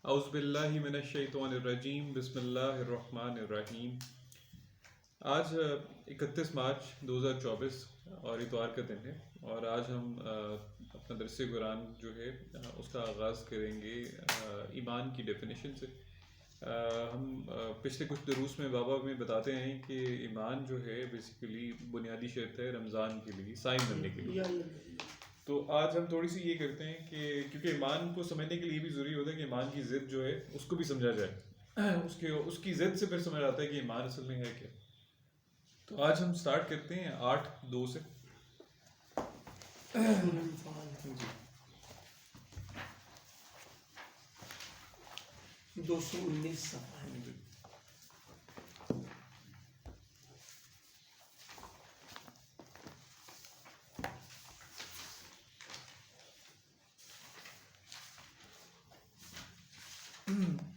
اعوذ باللہ من الشیطان الرجیم بسم اللہ الرحمن الرحیم۔ آج 31 مارچ 2024 اور اتوار کا دن ہے، اور آج ہم اپنا درس قرآن جو ہے اس کا آغاز کریں گے ایمان کی ڈیفینیشن سے۔ ہم پچھلے کچھ دروس میں بابا میں بتاتے ہیں کہ ایمان جو ہے بیسیکلی بنیادی شرط ہے رمضان کے لیے، صائم بننے کے لیے۔ تو آج ہم تھوڑی سی یہ کرتے ہیں کہ کیونکہ ایمان کو سمجھنے کے لیے بھی ضروری ہوتا ہے کہ ایمان کی ضد جو ہے اس کو بھی سمجھا جائے، اس کی ضد سے پھر سمجھ آتا ہے کہ ایمان اصل میں ہے کیا۔ تو آج ہم سٹارٹ کرتے ہیں 8:2 سے۔ جی 219 صفحہ ہے۔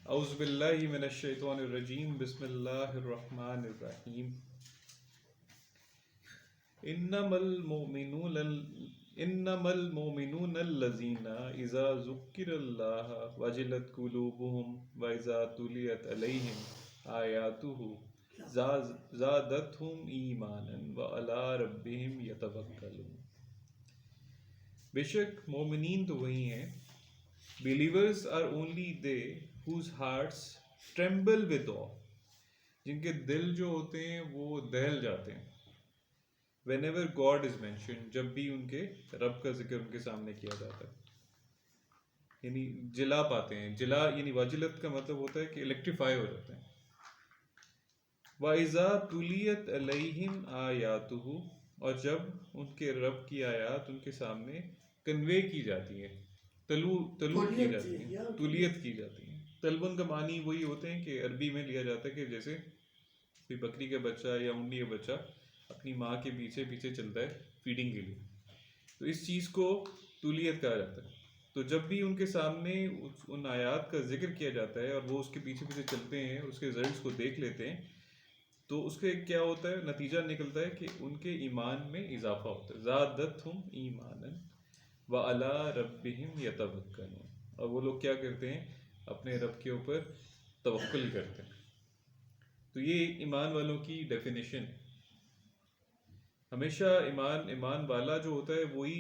اعوذ باللہ من الشیطان الرجیم بسم اللہ الرحمن الرحیم۔ انما المؤمنون الذین اذا ذکر اللہ وجلت قلوبہم واذا تلیت علیہم آیاتہ زادتہم ایمانا وعلی ربہم یتوکلون۔ بے شک مومنین تو وہی ہیں، believers are only they whose hearts tremble with awe، جن کے دل جو ہوتے ہیں وہ دہل جاتے ہیں۔ whenever God is mentioned، جب بھی ان کے رب کا ذکر ان کے سامنے کیا جاتا ہے، یعنی جلا پاتے ہیں۔ جلا یعنی واجلت کا مطلب ہوتا ہے کہ الیکٹریفائی ہو جاتے ہیں۔ وَإِذَا تُلِيَتْ عَلَيْهِمْ آيَاتُهُ، اور جب ان کے رب کی آیات ان کے سامنے کنوے کی جاتی ہیں، تلو کی جاتی ہیں، تولیت کی جاتی ہیں۔ تلون کا معنی وہی ہوتے ہیں کہ عربی میں لیا جاتا ہے کہ جیسے کوئی بکری کا بچہ یا اونٹنی کا بچہ اپنی ماں کے پیچھے پیچھے چلتا ہے فیڈنگ کے لیے، تو اس چیز کو تولیت کہا جاتا ہے۔ تو جب بھی ان کے سامنے ان آیات کا ذکر کیا جاتا ہے اور وہ اس کے پیچھے پیچھے چلتے ہیں، اس کے رزلٹس کو دیکھ لیتے ہیں، تو اس کے کیا ہوتا ہے، نتیجہ نکلتا ہے کہ ان کے ایمان میں اضافہ ہوتا ہے۔ زادتہم ایمانا وعلی ربہم یتوکلون، اور وہ لوگ کیا کرتے ہیں، اپنے رب کے اوپر توکل کرتے ہیں۔ تو یہ ایمان والوں کی ڈیفینیشن ہے۔ ہمیشہ ایمان والا جو ہوتا ہے وہی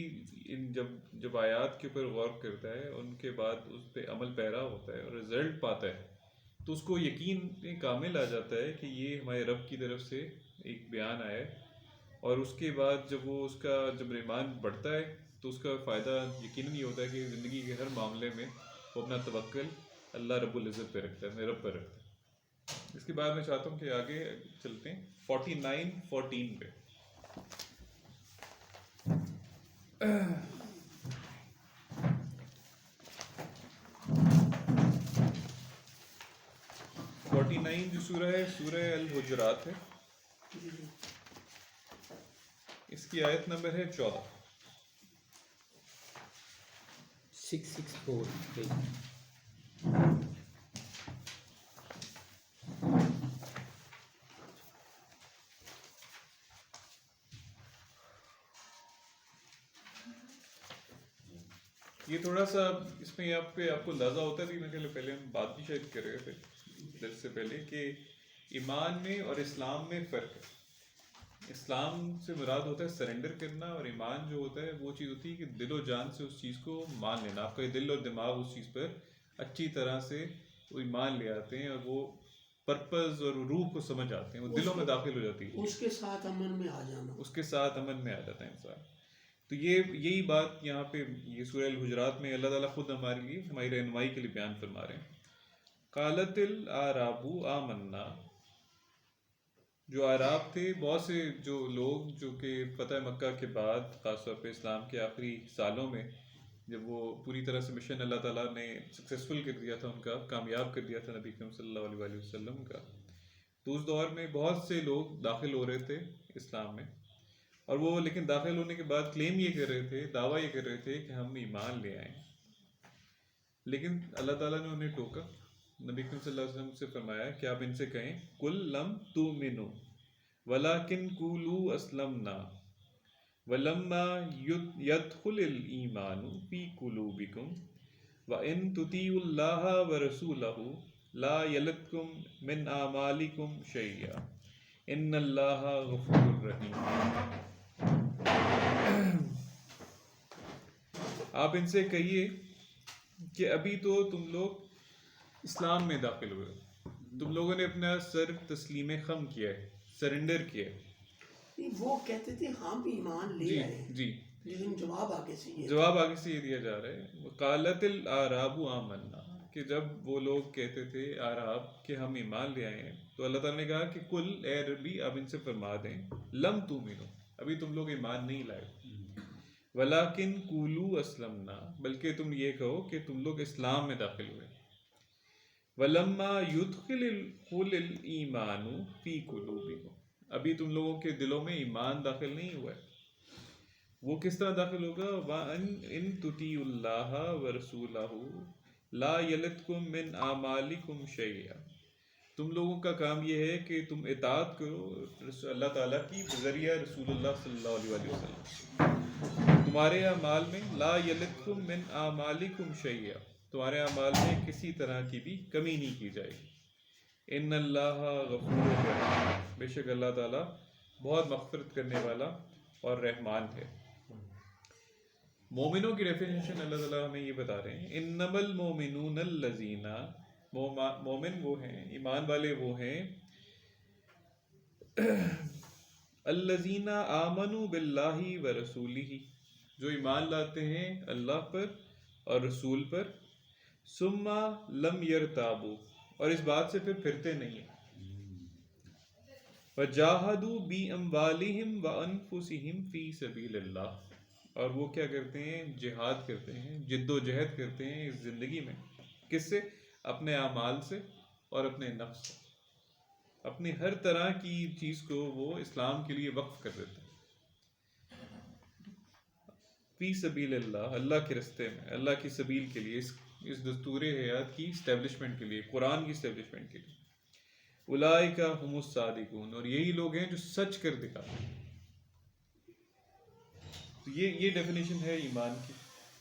جب آیات کے اوپر غور کرتا ہے، ان کے بعد اس پہ عمل پیرا ہوتا ہے اور رزلٹ پاتا ہے، تو اس کو یقین کامل آ جاتا ہے کہ یہ ہمارے رب کی طرف سے ایک بیان آیا ہے، اور اس کے بعد جب وہ اس کا جب ایمان بڑھتا ہے تو اس کا فائدہ یقیناً یہ ہوتا ہے کہ زندگی کے ہر معاملے میں وہ اپنا توکل اللہ رب العزت پہ رکھتا ہے، اپنے رب پہ رکھتا ہے۔ اس کے بعد میں چاہتا ہوں کہ آگے چلتے ہیں 49:14 پہ۔ جو سورہ ہے سورہ الحجرات ہے، اس کی آیت نمبر ہے 14۔ 664 یہ تھوڑا سا اس میں آپ کو اندازہ ہوتا ہے کہ پہلے ہم بات بھی شاید کر رہے تھے درس سے پہلے کہ ایمان میں اور اسلام میں فرق ہے۔ اسلام سے مراد ہوتا ہے سرنڈر کرنا، اور ایمان جو ہوتا ہے وہ چیز ہوتی ہے کہ دل و جان سے اس چیز کو مان لینا۔ آپ کا دل اور دماغ اس چیز پر اچھی طرح سے وہ ایمان لے آتے ہیں، اور وہ پرپز اور روح کو سمجھ آتے ہیں، وہ دلوں میں داخل ہو جاتی ہے، اس کے ساتھ امن میں آ جانا، اس کے ساتھ امن میں آ جاتا ہے انسان۔ تو یہی بات یہاں پہ یہ سورہ الحجرات میں اللہ تعالیٰ خود ہمارے لیے ہماری رہنمائی کے لیے بیان فرما رہے ہیں۔ قالت الاعراب آمنا، جو اعراب تھے، بہت سے جو لوگ جو کہ فتح مکہ کے بعد خاص طور پہ اسلام کے آخری سالوں میں جب وہ پوری طرح سے مشن اللہ تعالیٰ نے سکسیسفل کر دیا تھا، ان کا کامیاب کر دیا تھا نبی کریم صلی اللہ علیہ وآلہ وسلم کا، تو اس دور میں بہت سے لوگ داخل ہو رہے تھے اسلام میں، اور وہ لیکن داخل ہونے کے بعد کلیم یہ کر رہے تھے، دعویٰ یہ کر رہے تھے کہ ہم ایمان لے آئیں، لیکن اللہ تعالیٰ نے انہیں ٹوکا۔ نبی کریم صلی اللہ علیہ وسلم سے فرمایا کہ آپ ان سے کہیں قل لم تؤمنوا ولکن قولوا اسلمنا ولما يدخل الایمان فی قلوبکم وَإِن تُطِيعُوا اللَّهَ وَرَسُولَهُ لَا يَلِتْكُم مِّنْ أَعْمَالِكُمْ شَيْئًا إِنَّ اللَّهَ غَفُورٌ رَحِيمٌ۔ آپ ان سے کہیے کہ ابھی تو تم لوگ اسلام میں داخل ہوئے، تم لوگوں نے اپنا سر تسلیم خم کیا ہے، سرنڈر کیا ہے۔ وہ کہتے تھے ہم ایمان لے جی آئے جی، لیکن جواب آگے سے یہ دیا جا رہا ہے، قالت الاعراب آمنا، کہ جب وہ لوگ کہتے تھے اعراب کہ ہم ایمان لے آئے ہیں، تو اللہ تعالیٰ نے کہا کہ کل اے ربی اب ان سے فرما دیں لم تؤمنوا، ابھی تم لوگ ایمان نہیں لائے، ولیکن قولوا اسلمنا، بلکہ تم یہ کہو کہ تم لوگ اسلام میں داخل ہوئے، ولما يدخل الایمان فی قلوبکم، ابھی تم لوگوں کے دلوں میں ایمان داخل نہیں ہوا ہے۔ وہ کس طرح داخل ہوگا؟ وَإِن تُطِيعُوا اللَّهَ وَرَسُولَهُ لَا يَلِتْكُم مِّنْ أَعْمَالِكُمْ شَيْئًا، تم لوگوں کا کام یہ ہے کہ تم اطاعت کرو اللہ تعالیٰ کی بذریعہ رسول اللہ صلی اللہ علیہ وسلم، تمہارے اعمال میں لا یلتکم من اعمالکم شیئا، تمہارے اعمال میں کسی طرح کی بھی کمی نہیں کی جائے گی۔ ان اللہ غفور رحیم، بے شک اللہ تعالیٰ بہت مغفرت کرنے والا اور رحمان ہے۔ مومنوں کی ڈیفینیشن اللہ تعالیٰ ہمیں یہ بتا رہے ہیں، انما المومنون الذین، مومن وہ ہیں، ایمان والے وہ ہیں، الذین آمنوا باللہ ورسولہ، جو ایمان لاتے ہیں اللہ پر اور رسول پر، ثم لم یرتابوا، اور اس بات سے پھر پھرتے نہیں ہیں، وجاہدوا باموالہم وانفسہم فی سبیل اللہ، اور وہ کیا کرتے ہیں؟ جہاد کرتے ہیں، جد و جہد کرتے ہیں اس زندگی میں، کس سے؟ اپنے اعمال سے اور اپنے نفس سے، اپنی ہر طرح کی چیز کو وہ اسلام کے لیے وقف کر دیتے ہیں، فی سبیل اللہ، اللہ کے رستے میں، اللہ کی سبیل کے لیے، اس دستور حیات کی اسٹیبلشمنٹ کے لیے، قرآن کی اسٹیبلشمنٹ کے لیے۔ اولئک هم الصادقون، اور یہی لوگ ہیں جو سچ کر دکھاتے ہیں۔ تو یہ ڈیفینیشن ہے ایمان کی۔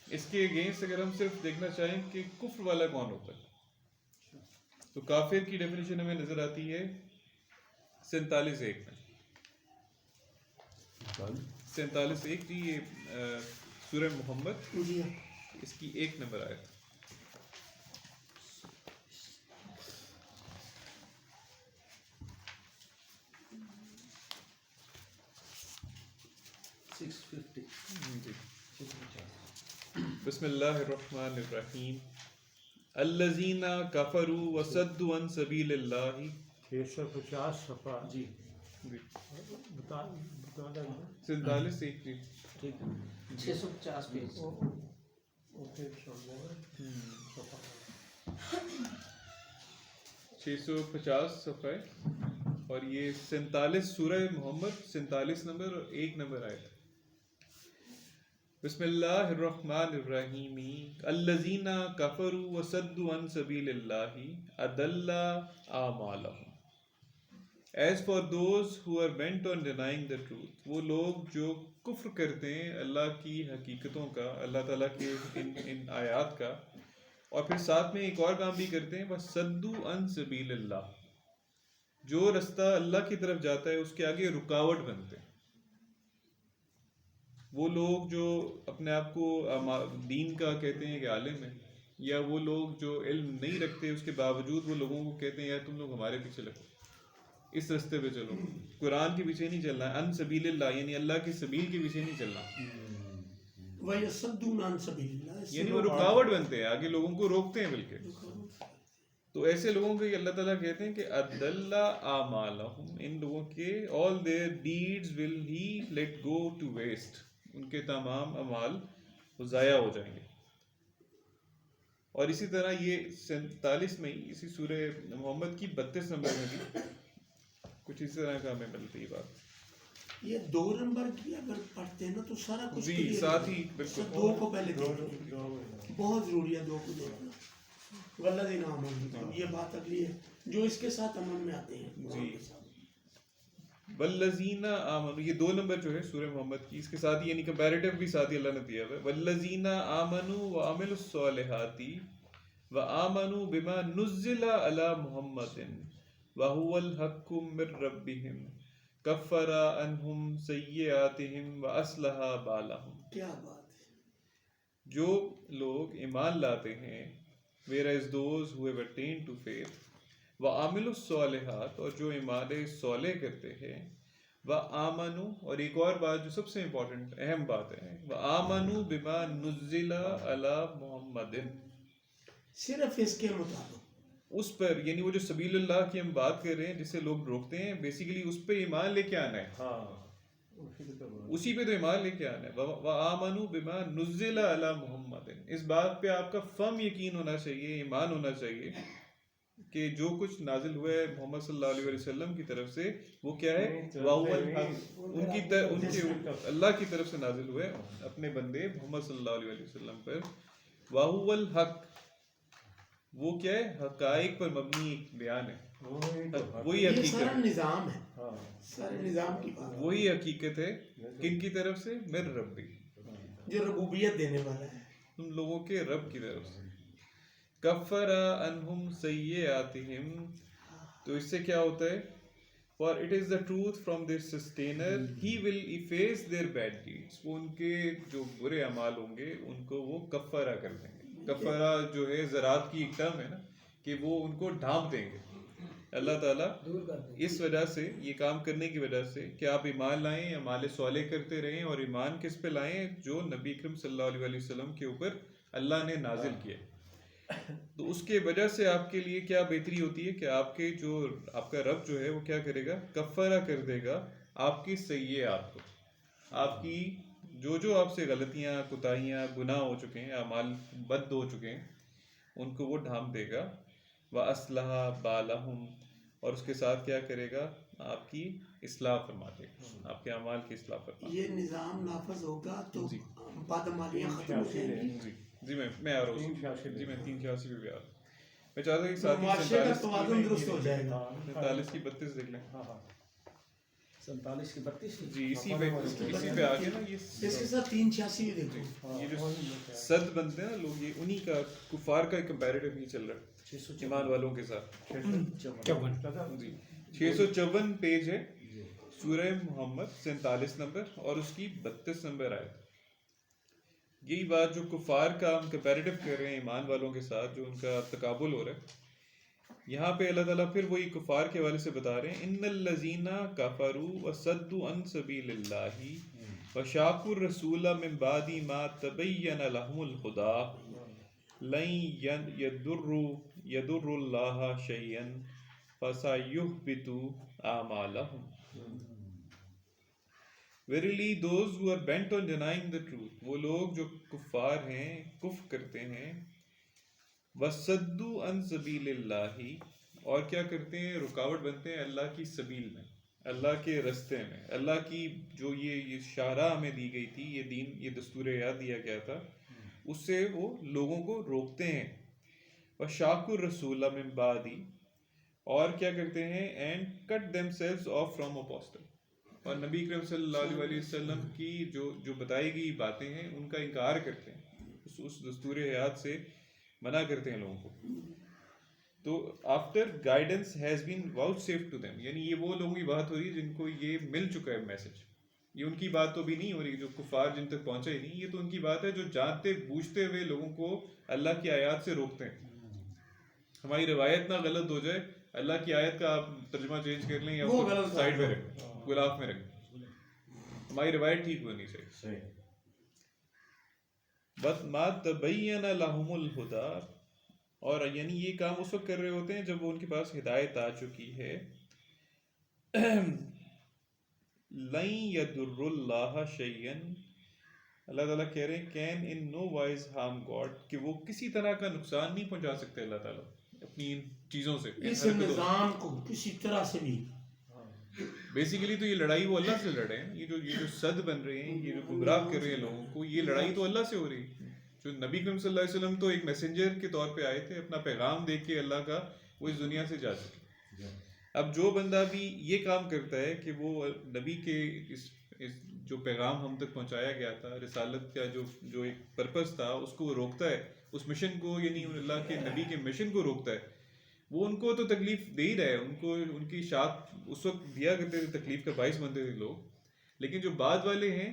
اس کے اگینسٹ اگر ہم صرف دیکھنا چاہیں کہ کفر والا کون ہوتا ہے، تو کافر کی ڈیفینیشن ہمیں نظر آتی ہے 47:1 میں۔ 47:1 جی، یہ سورہ محمد، اس کی 1 نمبر آیت۔ بسم اللہ الرحمن الرحیم، الذین کفروا وصدوا عن سبیل اللہ، 650 صفحہ جی 47:1 جی، 650 پیج 650 صفحہ ہے، اور یہ 47 سورہ محمد 47 نمبر اور 1 نمبر آیت۔ بسم اللہ الرحمن الرحیم، الذین کفروا وصدوا عن سبیل اللہ اضل اعمالہم، As for those who are bent on denying the truth، وہ لوگ جو کفر کرتے ہیں اللہ کی حقیقتوں کا، اللہ تعالیٰ کے ان آیات کا، اور پھر ساتھ میں ایک اور کام بھی کرتے ہیں، وَصَدُّوا عَن سَبِيلِ اللَّهِ، جو رستہ اللہ کی طرف جاتا ہے اس کے آگے رکاوٹ بنتے ہیں۔ وہ لوگ جو اپنے آپ کو دین کا کہتے ہیں کہ عالم ہیں، یا وہ لوگ جو علم نہیں رکھتے اس کے باوجود وہ لوگوں کو کہتے ہیں یار تم لوگ ہمارے پیچھے لگو، اس رستے پہ چلو، قرآن کے پیچھے نہیں چلنا، ان سبیل اللہ یعنی اللہ کی سبیل کے پیچھے نہیں چلنا، وَيَصُدُّونَ عَن سَبِيلِ اللَّهِ، یعنی وہ رکاوٹ بنتے ہیں، آگے لوگوں کو روکتے ہیں بلکہ۔ تو ایسے لوگوں کو اللہ تعالیٰ کہتے ہیں کہ اضل اعمالہم، ان لوگوں کے all their deeds will he let go to waste، ان کے تمام اعمال وہ ضائع ہو جائیں گے۔ اور اسی طرح یہ 47 میں اسی سورہ محمد کی 32 نمبر میں بھی کچھ اسی طرح کا ہمیں ملتی ہے بات۔ یہ 2 نمبر کی اگر پڑھتے ہیں نا تو سارا کچھ جی clear ساتھ ہے۔ ہی بالکل 2 کو پہلے دیکھیں، بہت ضروری ہے 2 کو دیکھنا۔ والذین آمنوا، یہ بات اگلی ہے جو اس کے ساتھ امن میں آتے ہیں جی۔ والذین آمنوا، یہ 2 نمبر جو ہے سورہ محمد کی، اس کے ساتھ یعنی کمپیریٹیو بھی ساتھ ہی اللہ نے دیا ہوا ہے، والذین آمنوا وعملوا الصالحات وآمنوا بما نزل علی محمد وهو الحق من ربهم کفر عنہم سیئاتہم واصلح بالہم. کیا بات ہے. جو لوگ ایمان لاتے ہیں whereas those who have attained to faith وَعَامِلُوا الصَّالِحَاتِ، اور جو اعمال صالح کرتے ہیں، وَآمَنُوا، اور ایک اور بات جو سب سے امپورٹنٹ اہم بات ہے، وَآمَنُوا بِمَا نُزِّلَ عَلَى مُحَمَّدٍ، صرف اس کے مطابق اس پر، یعنی وہ جو سبیل اللہ کی ہم بات کر رہے ہیں جس سے لوگ روکتے ہیں، بیسیکلی اس پہ ایمان لے کے آنا ہے، اسی پہ تو ایمان لے کے آنا ہے. وَآمَنُوا بِمَا نُزِّلَ عَلَى مُحَمَّدٍ، اس بات پہ آپ کا فرم یقین ہونا چاہیے، ایمان ہونا چاہیے کہ جو کچھ نازل ہوا ہے محمد صلی اللہ علیہ وسلم کی طرف سے وہ کیا ہے، ان کے اللہ کی طرف سے نازل ہوئے اپنے بندے محمد صلی اللہ علیہ وسلم پر. وَهُوَ الْحَقُّ، وہ کیا ہے، حقائق پر مبنی ایک بیان ہے، وہی یہ حقیقت سارا ہے، نظام ہے، سارے نظام کی بات وہی حقیقت ہے. کن کی طرف سے؟ من ربی، جو ربوبیت دینے والا ہے، تم لوگوں کے رب کی طرف سے. کفر عنہم سیئاتہم، تو اس سے کیا ہوتا ہے، for it is the truth from their sustainer, he will efface their bad deeds، وہ ان کے جو برے اعمال ہوں گے ان کو وہ کفارہ کر دیں گے. کفارہ جو ہے زراعت کی ایک ٹرم ہے نا، کہ وہ ان کو ڈھانپ دیں گے. اللہ تعالیٰ اس وجہ سے، یہ کام کرنے کی وجہ سے کہ آپ ایمان لائیں، اعمال صالح کرتے رہیں، اور ایمان کس پہ لائیں، جو نبی اکرم صلی اللہ علیہ وسلم کے اوپر اللہ نے نازل کیا. تو اس کے وجہ سے آپ کے لیے کیا بہتری ہوتی ہے کہ آپ کے جو آپ کا رب جو ہے وہ کیا کرے گا، کفارہ کر دے گا آپ کی سیئات کو، آپ کی جو آپ سے غلطیاں، کوتاہیاں، گناہ ہو چکے ہیں، اعمال بد ہو چکے ہیں، ان کو وہ ڈھانپ دے گا. وَأَصْلَحَ بَالَهُمْ، اور اس کے ساتھ کیا کرے گا، آپ کی اصلاح فرما دے گا، آپ کے اعمال کی اصلاح فرما دے گا. یہ نظام نافذ ہوگا تو بادمالیاں ختم ہو جائیں گی. جی میں آ رہا ہوں، جی میں 386 پہ بھی آ رہا ہوں. میں چاہتا ہوں کہ ساتھ ہی معاشرے کا توازن درست ہو جائے گا. 47 کی 32 دیکھ لیں. 47 کی 32 جی اسی پہ آگے نا، یہ اس کے ساتھ 386 بھی دیکھو. یہ جو صد بنتے ہیں نا لوگ، یہ انہی کا کفار کا کمپیریٹیو نہیں چل رہا ایمان والوں کے ساتھ. جی 654 پیج ہے سورہ محمد، 47 نمبر اور اس کی 32 نمبر آیت. یہی بات جو کفار کا ہم کمپیریٹیو کر رہے ہیں ایمان والوں کے ساتھ، جو ان کا تقابل ہو رہا ہے، یہاں پہ اللہ تعالیٰ پھر وہی کفار کے حوالے سے بتا رہے ہیں، ان الذین کفروا وصدوا عن سبیل اللہ وشاقوا الرسول من بعد ما تبین لهم الهدى لن يضروا اللہ شیئا فسيحبط اعمالهم. Verily those who are bent on denying the truth، وہ لوگ جو کفار ہیں، کفر کرتے ہیں، وَصَدُّوا عَن سَبِيلِ اللَّهِ، اور کیا کرتے ہیں، رکاوٹ بنتے ہیں اللہ کی سبیل میں، اللہ کے رستے میں، اللہ کی جو یہ شاہراہ ہمیں دی گئی تھی، یہ دین، یہ دستور حیات دیا گیا تھا، اس سے وہ لوگوں کو روکتے ہیں. وَشَاقُوا الرَّسُولَ مِن بَعْدِ، اور کیا کرتے ہیں، and cut themselves off from apostle، اور نبی کریم صلی اللہ علیہ وسلم کی جو بتائی گئی باتیں ہیں ان کا انکار کرتے ہیں، اس دستور حیات سے منع کرتے ہیں لوگوں کو. تو after guidance has been vouchsafed to them, یعنی یہ وہ لوگوں کی بات ہو رہی ہے جن کو یہ مل چکا ہے میسج. یہ ان کی بات تو بھی نہیں ہو رہی جو کفار جن تک پہنچا ہی نہیں، یہ تو ان کی بات ہے جو جانتے بوجھتے ہوئے لوگوں کو اللہ کی آیات سے روکتے ہیں. ہماری روایت نہ غلط ہو جائے، اللہ کی آیت کا آپ ترجمہ چینج کر لیں یا سائڈ پہ رکھیں، غلاف میں رکھیں، ہماری روایت ٹھیک ہونی چاہیے. بس ما تبین لهم الهدى، اور یعنی یہ کام اس وقت کر رہے ہوتے ہیں جب وہ ان کے پاس ہدایت آ چکی ہے. لن يضر اللہ شیئا، اللہ تعالیٰ کہہ رہے ہیں can in no wise harm God, کہ وہ کسی طرح کا نقصان نہیں پہنچا سکتے اللہ تعالیٰ اپنی ان چیزوں سے، اس نظام کو کسی طرح سے بھی. بیسیکلی تو یہ لڑائی وہ اللہ سے لڑے ہیں، یہ جو صد بن رہے ہیں، یہ جو گمراہ کر رہے ہیں لوگوں کو، یہ لڑائی تو اللہ سے ہو رہی ہے. جو نبی کریم صلی اللہ علیہ وسلم تو ایک میسنجر کے طور پہ آئے تھے، اپنا پیغام دے کے اللہ کا وہ اس دنیا سے جا چکے. اب جو بندہ بھی یہ کام کرتا ہے کہ وہ نبی کے اس جو پیغام ہم تک پہنچایا گیا تھا، رسالت کا جو ایک پرپس تھا، اس کو وہ روکتا ہے، اس مشن کو، یعنی اللہ کے نبی کے مشن کو روکتا ہے، وہ ان کو تو تکلیف دے ہی رہا ہے، ان کو ان کی شاخ اس وقت دیا کرتے تھے، تکلیف کا باعث بنتے تھے لوگ. لیکن جو بعد والے ہیں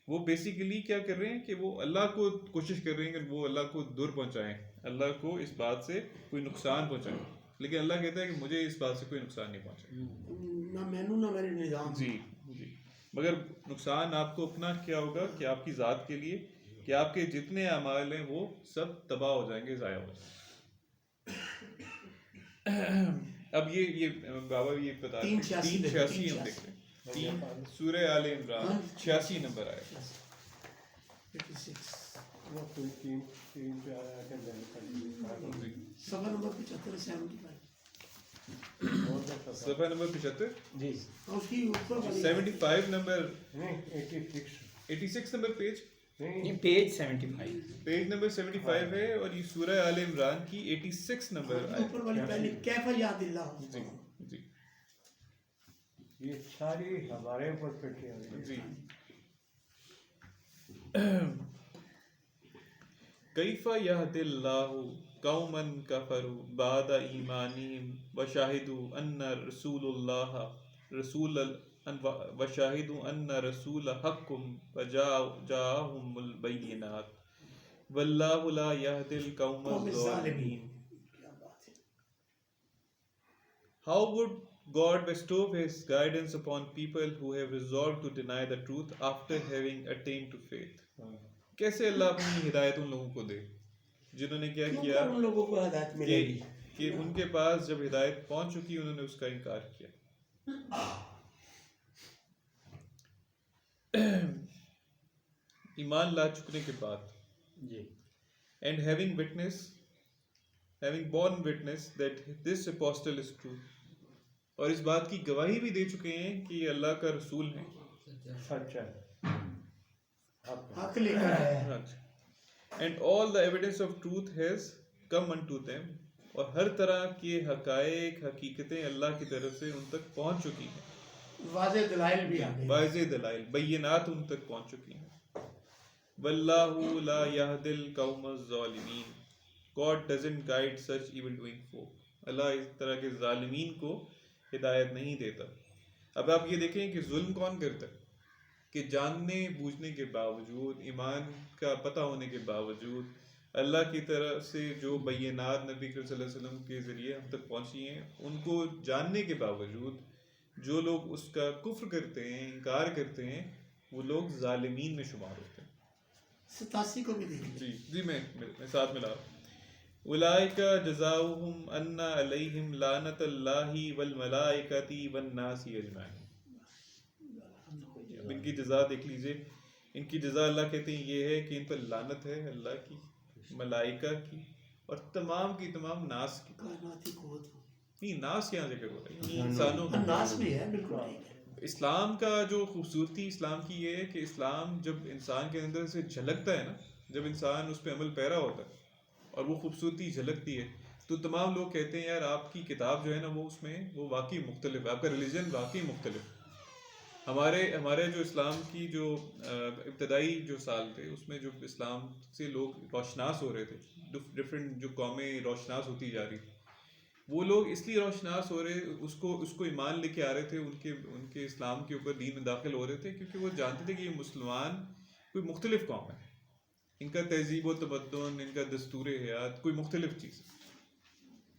وہ بیسیکلی کیا کر رہے ہیں کہ وہ اللہ کو کوشش کر رہے ہیں کہ وہ اللہ کو دور پہنچائیں، اللہ کو اس بات سے کوئی نقصان پہنچائیں. لیکن اللہ کہتا ہے کہ مجھے اس بات سے کوئی نقصان نہیں پہنچے، نہ مینو نہ میرے نظام. جی جی. مگر نقصان آپ کو اپنا کیا ہوگا کہ آپ کی ذات کے لیے کہ آپ کے جتنے اعمال ہیں وہ سب تباہ ہو جائیں گے، ضائع ہو جائیں گے. اب یہ بابا یہ بتا 386 ہم دیکھ رہے ہیں، سورہ آل عمران 86 نمبر آئے. 86 وہ کوئی تین پہ آیا کہ صفحہ نمبر 75 صفحہ نمبر 75 جی اس کی اوپر والی 75 نمبر نہیں 86 86 نمبر پیج، نہیں پیج 75 پیج نمبر 75 ہے، اور یہ سورہ آل عمران کی 86 نمبر آئے. اوپر والی پہلے کیف یاد اللہ. جی جی یہ ساری ہمارے اوپر پھٹی ہوئی جی. کیف یہد اللہ قوما کفروا بعد ایمانہم وشاہدوا ان رسول اللہ وشاہدوا ان رسول حق وجاءہم البینات واللہ لا یہدی القوم الظالمین. How would God bestow His guidance upon people who have resolved to deny the truth after having attained to faith? کیسے اللہ اپنی ہدایت ان لوگوں کو دے جنہوں نے کیا کیا ان لوگوں کو ہدایت ملے گی کہ ان کے پاس جب ہدایت پہنچ چکی انہوں نے اس کا انکار کیا. ایمان لا چکنے کے بعد جی and having borne witness that this apostle is true، اور اس بات کی گواہی بھی دے چکے ہیں کہ یہ اللہ کا رسول ہیں، سچ ہے حق لے کر آیا ہے. and all the evidence of truth has come unto them، اور ہر طرح کے حقائق حقیقتیں اللہ کی طرف سے ان تک پہنچ چکی ہیں، واضح دلائل بھی آ گئے. واضح دلائل بینات ان تک پہنچ چکی ہیں. واللہ لا یہدی القوم الظالمین، God doesn't guide such evil doing folk، اللہ اس طرح کے ظالمین کو ہدایت نہیں دیتا. اب آپ یہ دیکھیں کہ ظلم کون کرتا ہے کہ جاننے بوجھنے کے باوجود، ایمان کا پتہ ہونے کے باوجود، اللہ کی طرف سے جو بینات نبی صلی اللہ علیہ وسلم کے ذریعے ہم تک پہنچی ہیں، ان کو جاننے کے باوجود جو لوگ اس کا کفر کرتے ہیں، انکار کرتے ہیں، وہ لوگ ظالمین میں شمار ہوتے ہیں. 87 کو بھی دیکھ لیں. جی میں ساتھ ملا رہا ہوں. اولئک جزاؤہم ان علیہم لعنت اللہ والملائکۃ والناس اجمعین. اب ان کی جزا دیکھ لیجئے، ان کی جزا اللہ کہتے ہیں یہ ہے کہ ان پر لعنت ہے اللہ کی، ملائکہ کی، اور تمام کی تمام ناس کی. کائناتی قوت نہیں، ناس یہاں ذکر ہو رہا ہے، انسانوں کی. الناس بھی ہے، بالکل ٹھیک ہے. اسلام کا جو خوبصورتی اسلام کی یہ ہے کہ اسلام جب انسان کے اندر سے جھلکتا ہے نا، جب انسان اس پہ عمل پیرا ہوتا ہے اور وہ خوبصورتی جھلکتی ہے، تو تمام لوگ کہتے ہیں یار آپ کی کتاب جو ہے نا وہ اس میں وہ واقعی مختلف ہے، آپ کا ریلیجن واقعی مختلف ہے. ہمارے جو اسلام کی جو ابتدائی جو سال تھے اس میں جو اسلام سے لوگ روشناس ہو رہے تھے، ڈفرینٹ جو قومیں روشناس ہوتی جا رہی تھی، وہ لوگ اس لیے روشناس ہو رہے، اس کو ایمان لے کے آ رہے تھے، ان کے اسلام کے اوپر دین میں داخل ہو رہے تھے، کیونکہ وہ جانتے تھے کہ یہ مسلمان کوئی مختلف قوم ہے، ان کا تہذیب و تمدن، ان کا دستور حیات کوئی مختلف چیز ہے.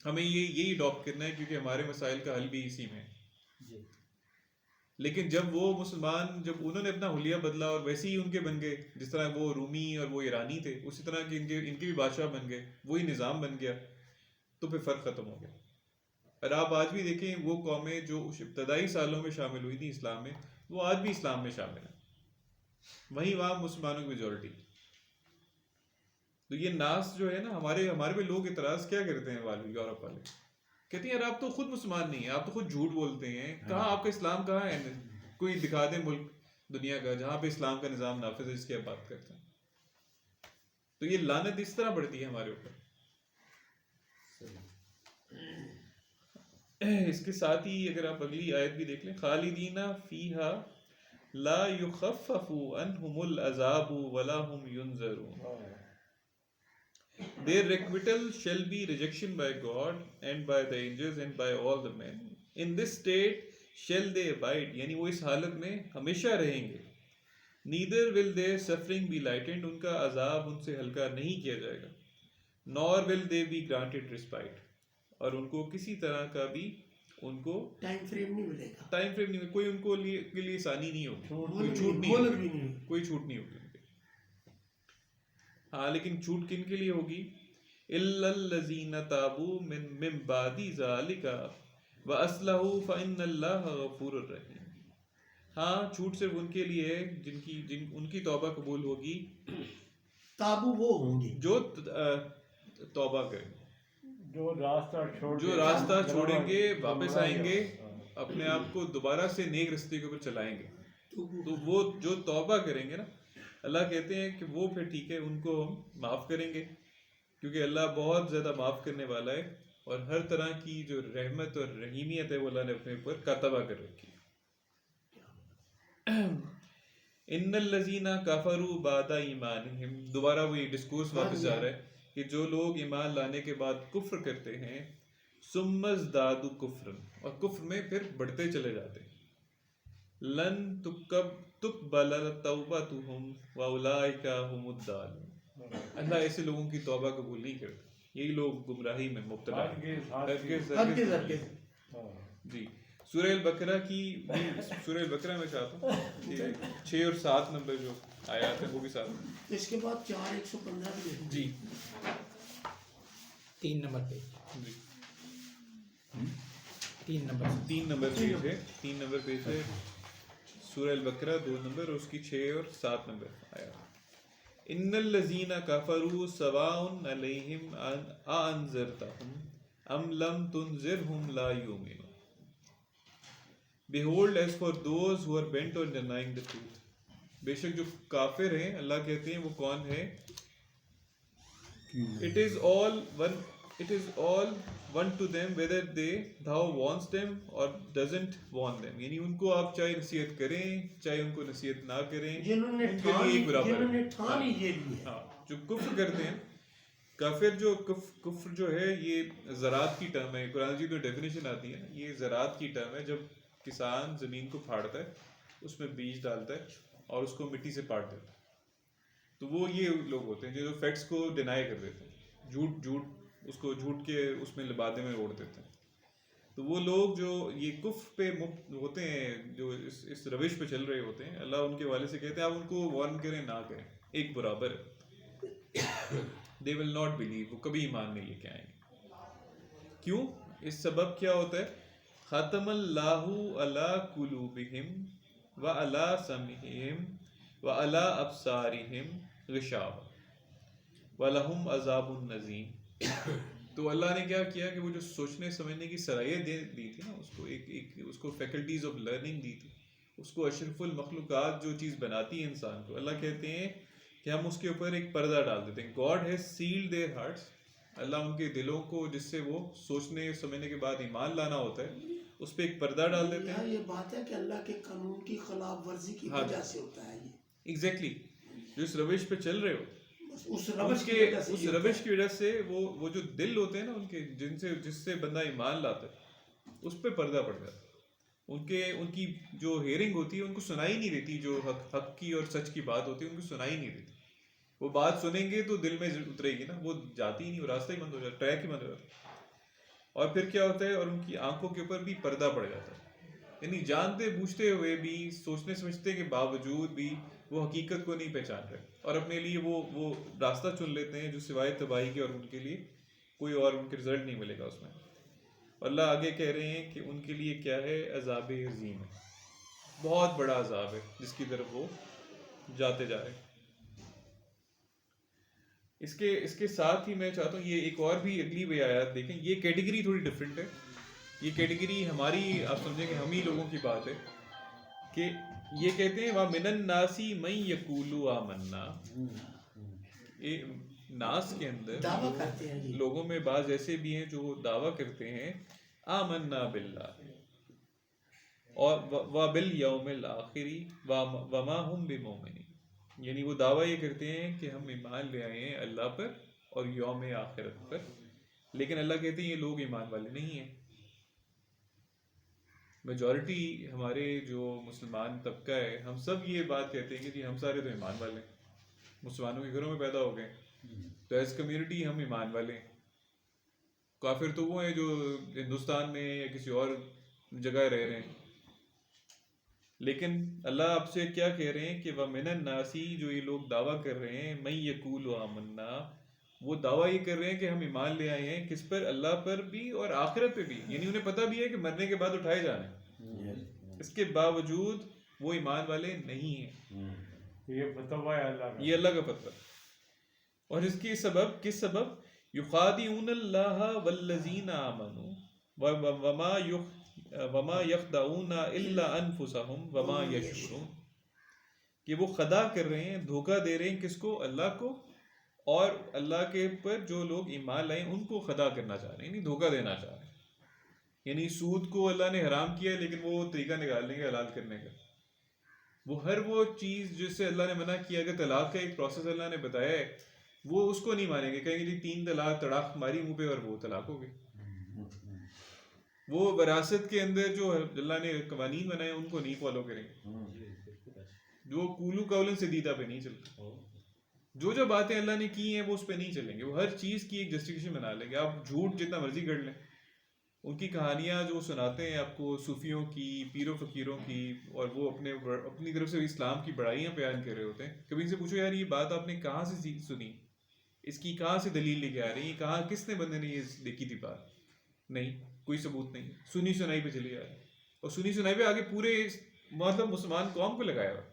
ہمیں یہی اڈاپٹ کرنا ہے کیونکہ ہمارے مسائل کا حل بھی اسی میں ہے. لیکن جب وہ مسلمان، جب انہوں نے اپنا حلیہ بدلا اور ویسے ہی ان کے بن گئے، جس طرح وہ رومی اور وہ ایرانی تھے اسی طرح کہ ان کے بھی بادشاہ بن گئے، وہی نظام بن گیا، تو پھر فرق ختم ہو گیا. اور آپ آج بھی دیکھیں وہ قومیں جو ابتدائی سالوں میں شامل ہوئی تھیں اسلام میں، وہ آج بھی اسلام میں شامل ہیں، وہیں وہاں مسلمانوں کی میجورٹی. تو یہ ناس جو ہے نا، ہمارے پہ لوگ اعتراض کیا کرتے ہیں والے یورپ والے، کہتے ہیں یار آپ تو خود مسلمان نہیں ہیں، آپ تو خود جھوٹ بولتے ہیں، کہاں آپ کا اسلام کہاں ہے؟ کوئی دکھا دیں ملک دنیا کا جہاں پہ اسلام کا نظام نافذ ہے، جس کی آپ بات کرتے ہیں. تو یہ لعنت اس طرح پڑتی ہے ہمارے اوپر. اس کے ساتھ ہی اگر آپ اگلی آیت بھی دیکھ لیں، خالدین فیہا لا یخفف عنہم العذاب ولا هم ینظرون. Their requital shall be rejection by God and by the angels and by all the men. In this state shall they abide. یعنی وہ اس حالت میں ہمیشہ رہیں گے. Neither will their suffering be lightened. ان کا عذاب ان سے ہلکا نہیں کیا جائے گا. Nor will they be granted respite. اور ان کو کسی طرح کا بھی ان کو ٹائم فریم نہیں ملے گا. ٹائم فریم نہیں، کوئی ان کو کے لیے آسانی نہیں ہوگی، کوئی مہلت چھوٹ نہیں مہلت ہوگی، بھی نہیں. کوئی چھوٹ نہیں ہوگی ان کے. ہاں لیکن چھوٹ کن کے لیے ہوگی؟ الا الذین تابوا من بعد ذلک واصلحوا فان اللہ غفور رحیم. ہاں چھوٹ صرف ان کے لیے ہے ان کی توبہ قبول ہوگی، تابو وہ ہوں گے جو توبہ کریں، جو راستہ چھوڑیں گے، واپس آئیں گے، اپنے آپ کو دوبارہ سے نیک رستے کے اوپر چلائیں گے. تو وہ جو توبہ کریں گے نا، اللہ کہتے ہیں کہ وہ پھر ٹھیک ہے، ان کو ہم معاف کریں گے، کیونکہ اللہ بہت زیادہ معاف کرنے والا ہے، اور ہر طرح کی جو رحمت اور رحیمیت ہے وہ اللہ نے اپنے اوپر کاتبہ کر رکھی ہے. ان الذین کفروا بعد ایمانہم، دوبارہ وہی ڈسکورس واپس جا رہا ہے کہ جو لوگ ایمان لانے کے بعد کفر کرتے ہیں، ثم ازدادوا کفرا، اور کفر میں پھر بڑھتے چلے جاتے ہیں، لن تقبل توبتہم واولئک هم الضالون. اللہ ایسے لوگوں کی توبہ قبول نہیں کرتا، یہی لوگ گمراہی میں مبتلا ہیں. ہرگز. جی سورہ البقرہ کی سورہ البقرہ میں چاہتا ہوں کہ 6 اور 7 نمبر جو آیات ہیں وہ بھی ساتھ. اس کے بعد 4:115 بھی دیکھیں. جی 3 نمبر پہ، جی 3 نمبر 3 نمبر پیج ہے، 3 نمبر پیج ہے سورہ البقرہ 2 نمبر، اور اس کی 6 اور 7 نمبر آیات. ان الذین کفروا سواء علیہم اانذرتہم ام لم تنذرہم لا یؤمنون. Behold, as for those who are bent on denying the truth. بے شک جو کافر ہیں، اللہ کہتے ہیں وہ کون ہے؟ It is all one to them whether thou wants them or doesn't want them. یعنی ان کو آپ چاہے نصیحت کریں چاہے ان کو نصیحت نہ کریں، جنہوں نے ان کے لیے ایک برابر ہے. ٹھان ہی یہ لی ہے. ہاں جو کفر کرتے ہیں، کافر جو کفر جو ہے یہ زراعت کی ٹرم ہے. قرآن مجید میں ڈیفینیشن آتی ہے نا، یہ زراعت کی ٹرم ہے. جب کسان زمین کو پھاڑتا ہے، اس میں بیج ڈالتا ہے اور اس کو مٹی سے پاٹ دیتا ہے، تو وہ یہ لوگ ہوتے ہیں جو فیکٹس کو ڈینائی کر دیتے ہیں، جھوٹ اس کو جھوٹ کے اس میں لبادے میں اوڑ دیتے ہیں. تو وہ لوگ جو یہ کفر پہ ہوتے ہیں، جو اس روش پہ چل رہے ہوتے ہیں، اللہ ان کے والے سے کہتے ہیں آپ ان کو وارن کریں نہ کریں، ایک برابر ہے. they will not believe، وہ کبھی ایمان نہیں لے کے آئیں گے. کیوں؟ اس سبب کیا ہوتا ہے؟ ختم اللہ علی قلوبہم وعلی سمعہم وعلی ابصارہم غشاوہ ولہم عذاب عظیم. تو اللہ نے کیا کیا کہ وہ جو سوچنے سمجھنے کی صلاحیت دی تھی نا، اس کو اس کو فیکلٹیز آف لرننگ دی تھی، اس کو اشرف المخلوقات جو چیز بناتی ہے انسان کو، اللہ کہتے ہیں کہ ہم اس کے اوپر ایک پردہ ڈال دیتے ہیں. God has sealed their hearts, Allah ان کے دلوں کو جس سے وہ سوچنے سمجھنے کے بعد ایمان لانا ہوتا ہے اس پہ ایک پردہ ڈال دیتے ہیں. یہ بات ہے کہ اللہ کے قانون کی خلاف ورزی کی وجہ سے ہوتا ہے یہ. ایگزیکٹلی جو اس روش پہ چل رہے ہو، اس روش کی وجہ سے وہ جو دل ہوتے ہیں نا ان کے، جس سے بندہ ایمان لاتا ہے، اس پہ پردہ پڑ جاتا ہے. ان کی جو ہیئرنگ ہوتی ہے ان کو سنائی نہیں دیتی، جو حق کی اور سچ کی بات ہوتی ہے ان کو سنائی نہیں دیتی. وہ بات سنیں گے تو دل میں اترے گی نا، وہ جاتی ہی نہیں، وہ راستہ ہی بند ہو جاتا، ٹریک ہی بند ہو جاتا ہے. اور پھر کیا ہوتا ہے، اور ان کی آنکھوں کے اوپر بھی پردہ پڑ جاتا ہے. یعنی جانتے بوجھتے ہوئے بھی، سوچنے سمجھتے کے باوجود بھی وہ حقیقت کو نہیں پہچان رہے، اور اپنے لیے وہ راستہ چن لیتے ہیں جو سوائے تباہی کے، اور ان کے لیے کوئی اور ان کے رزلٹ نہیں ملے گا اس میں. اور اللہ آگے کہہ رہے ہیں کہ ان کے لیے کیا ہے؟ عذاب عظیم ہے، بہت بڑا عذاب ہے جس کی طرف وہ جاتے جا رہے ہیں. اس کے ساتھ ہی میں چاہتا ہوں یہ ایک اور بھی اگلی بھی آیات دیکھیں. یہ کیٹیگری تھوڑی ڈفرینٹ ہے. یہ کیٹیگری ہماری، آپ سمجھیں کہ ہم ہی لوگوں کی بات ہے کہ یہ کہتے ہیں وَمِنَ النَّاسِ مَن يَقُولُ آمَنَّا. ناس کے اندر دعویٰ کرتے ہیں، لوگوں میں بعض ایسے بھی ہیں جو دعویٰ کرتے ہیں آمنا باللہ اور وبالیوم الآخری وما ہم بمؤمنین، یعنی وہ دعویٰ یہ کرتے ہیں کہ ہم ایمان لے آئے ہیں اللہ پر اور یوم آخرت پر، لیکن اللہ کہتے ہیں یہ لوگ ایمان والے نہیں ہیں۔ میجورٹی ہمارے جو مسلمان طبقہ ہے ہم سب یہ بات کہتے ہیں کہ جی ہم سارے تو ایمان والے ہیں، مسلمانوں کے گھروں میں پیدا ہو گئے، تو ایز کمیونٹی ہم ایمان والے ہیں۔ کافر تو وہ ہیں جو ہندوستان میں یا کسی اور جگہ رہ رہے ہیں، لیکن اللہ آپ سے کیا کہہ رہے ہیں کہ وَمِنَ النَّاسِ، جو یہ لوگ دعویٰ کر رہے ہیں مَن يَقُولُ آمَنَّا، وہ دعویٰ یہ کر رہے ہیں کہ ہم ایمان لے آئے ہیں، کس پر؟ اللہ پر بھی اور آخرت پہ بھی، یعنی انہیں پتہ بھی ہے کہ مرنے کے بعد اٹھائے جانے ہیں، اس کے باوجود وہ ایمان والے نہیں ہیں۔ یہ فتویٰ ہے اللہ کا، یہ اللہ کا فتویٰ، اور اس کی سبب کس سبب؟ یخادعون اللہ والذین آمنوا وما یخدعون الا انفسهم وما یشعرون، کہ وہ خدا کر رہے ہیں، دھوکہ دے رہے ہیں کس کو؟ اللہ کو، اور اللہ کے پر جو لوگ ایمان لائیں ان کو خدا کرنا چاہ رہے ہیں، یعنی دھوکہ دینا چاہ رہے ہیں۔ یعنی سود کو اللہ نے حرام کیا ہے لیکن وہ طریقہ نکال لیں گے حلال کرنے کا، وہ ہر وہ چیز جس سے اللہ نے منع کیا، اگر طلاق کا ایک پروسیس اللہ نے بتایا ہے وہ اس کو نہیں مانیں گے، کہیں گے جی 3 طلاق تڑاق ماری منہ پہ اور وہ طلاق ہو گئی۔ وہ وراثت کے اندر جو اللہ نے قوانین بنائے ان کو نہیں فالو کریں گے، جو کولو قولن سدیدہ پہ نہیں چلتے، جو باتیں اللہ نے کی ہیں وہ اس پہ نہیں چلیں گے، وہ ہر چیز کی ایک جسٹیفیکیشن بنا لیں گے۔ آپ جھوٹ جتنا مرضی کر لیں، ان کی کہانیاں جو سناتے ہیں آپ کو صوفیوں کی، پیر و فقیروں کی، اور وہ اپنی طرف سے اسلام کی بڑائیاں بیان کر رہے ہوتے ہیں، کبھی ان سے پوچھو یار یہ بات آپ نے کہاں سے سنی، اس کی کہاں سے دلیل لے کے آ رہی ہے، کہاں کس نے بندے نے یہ دیکھی تھی بات؟ نہیں، کوئی ثبوت نہیں، سنی سنائی پہ چلی جا رہی ہے، اور سنی سنائی پہ آگے پورے مطلب مسلمان قوم کو لگایا ہوا۔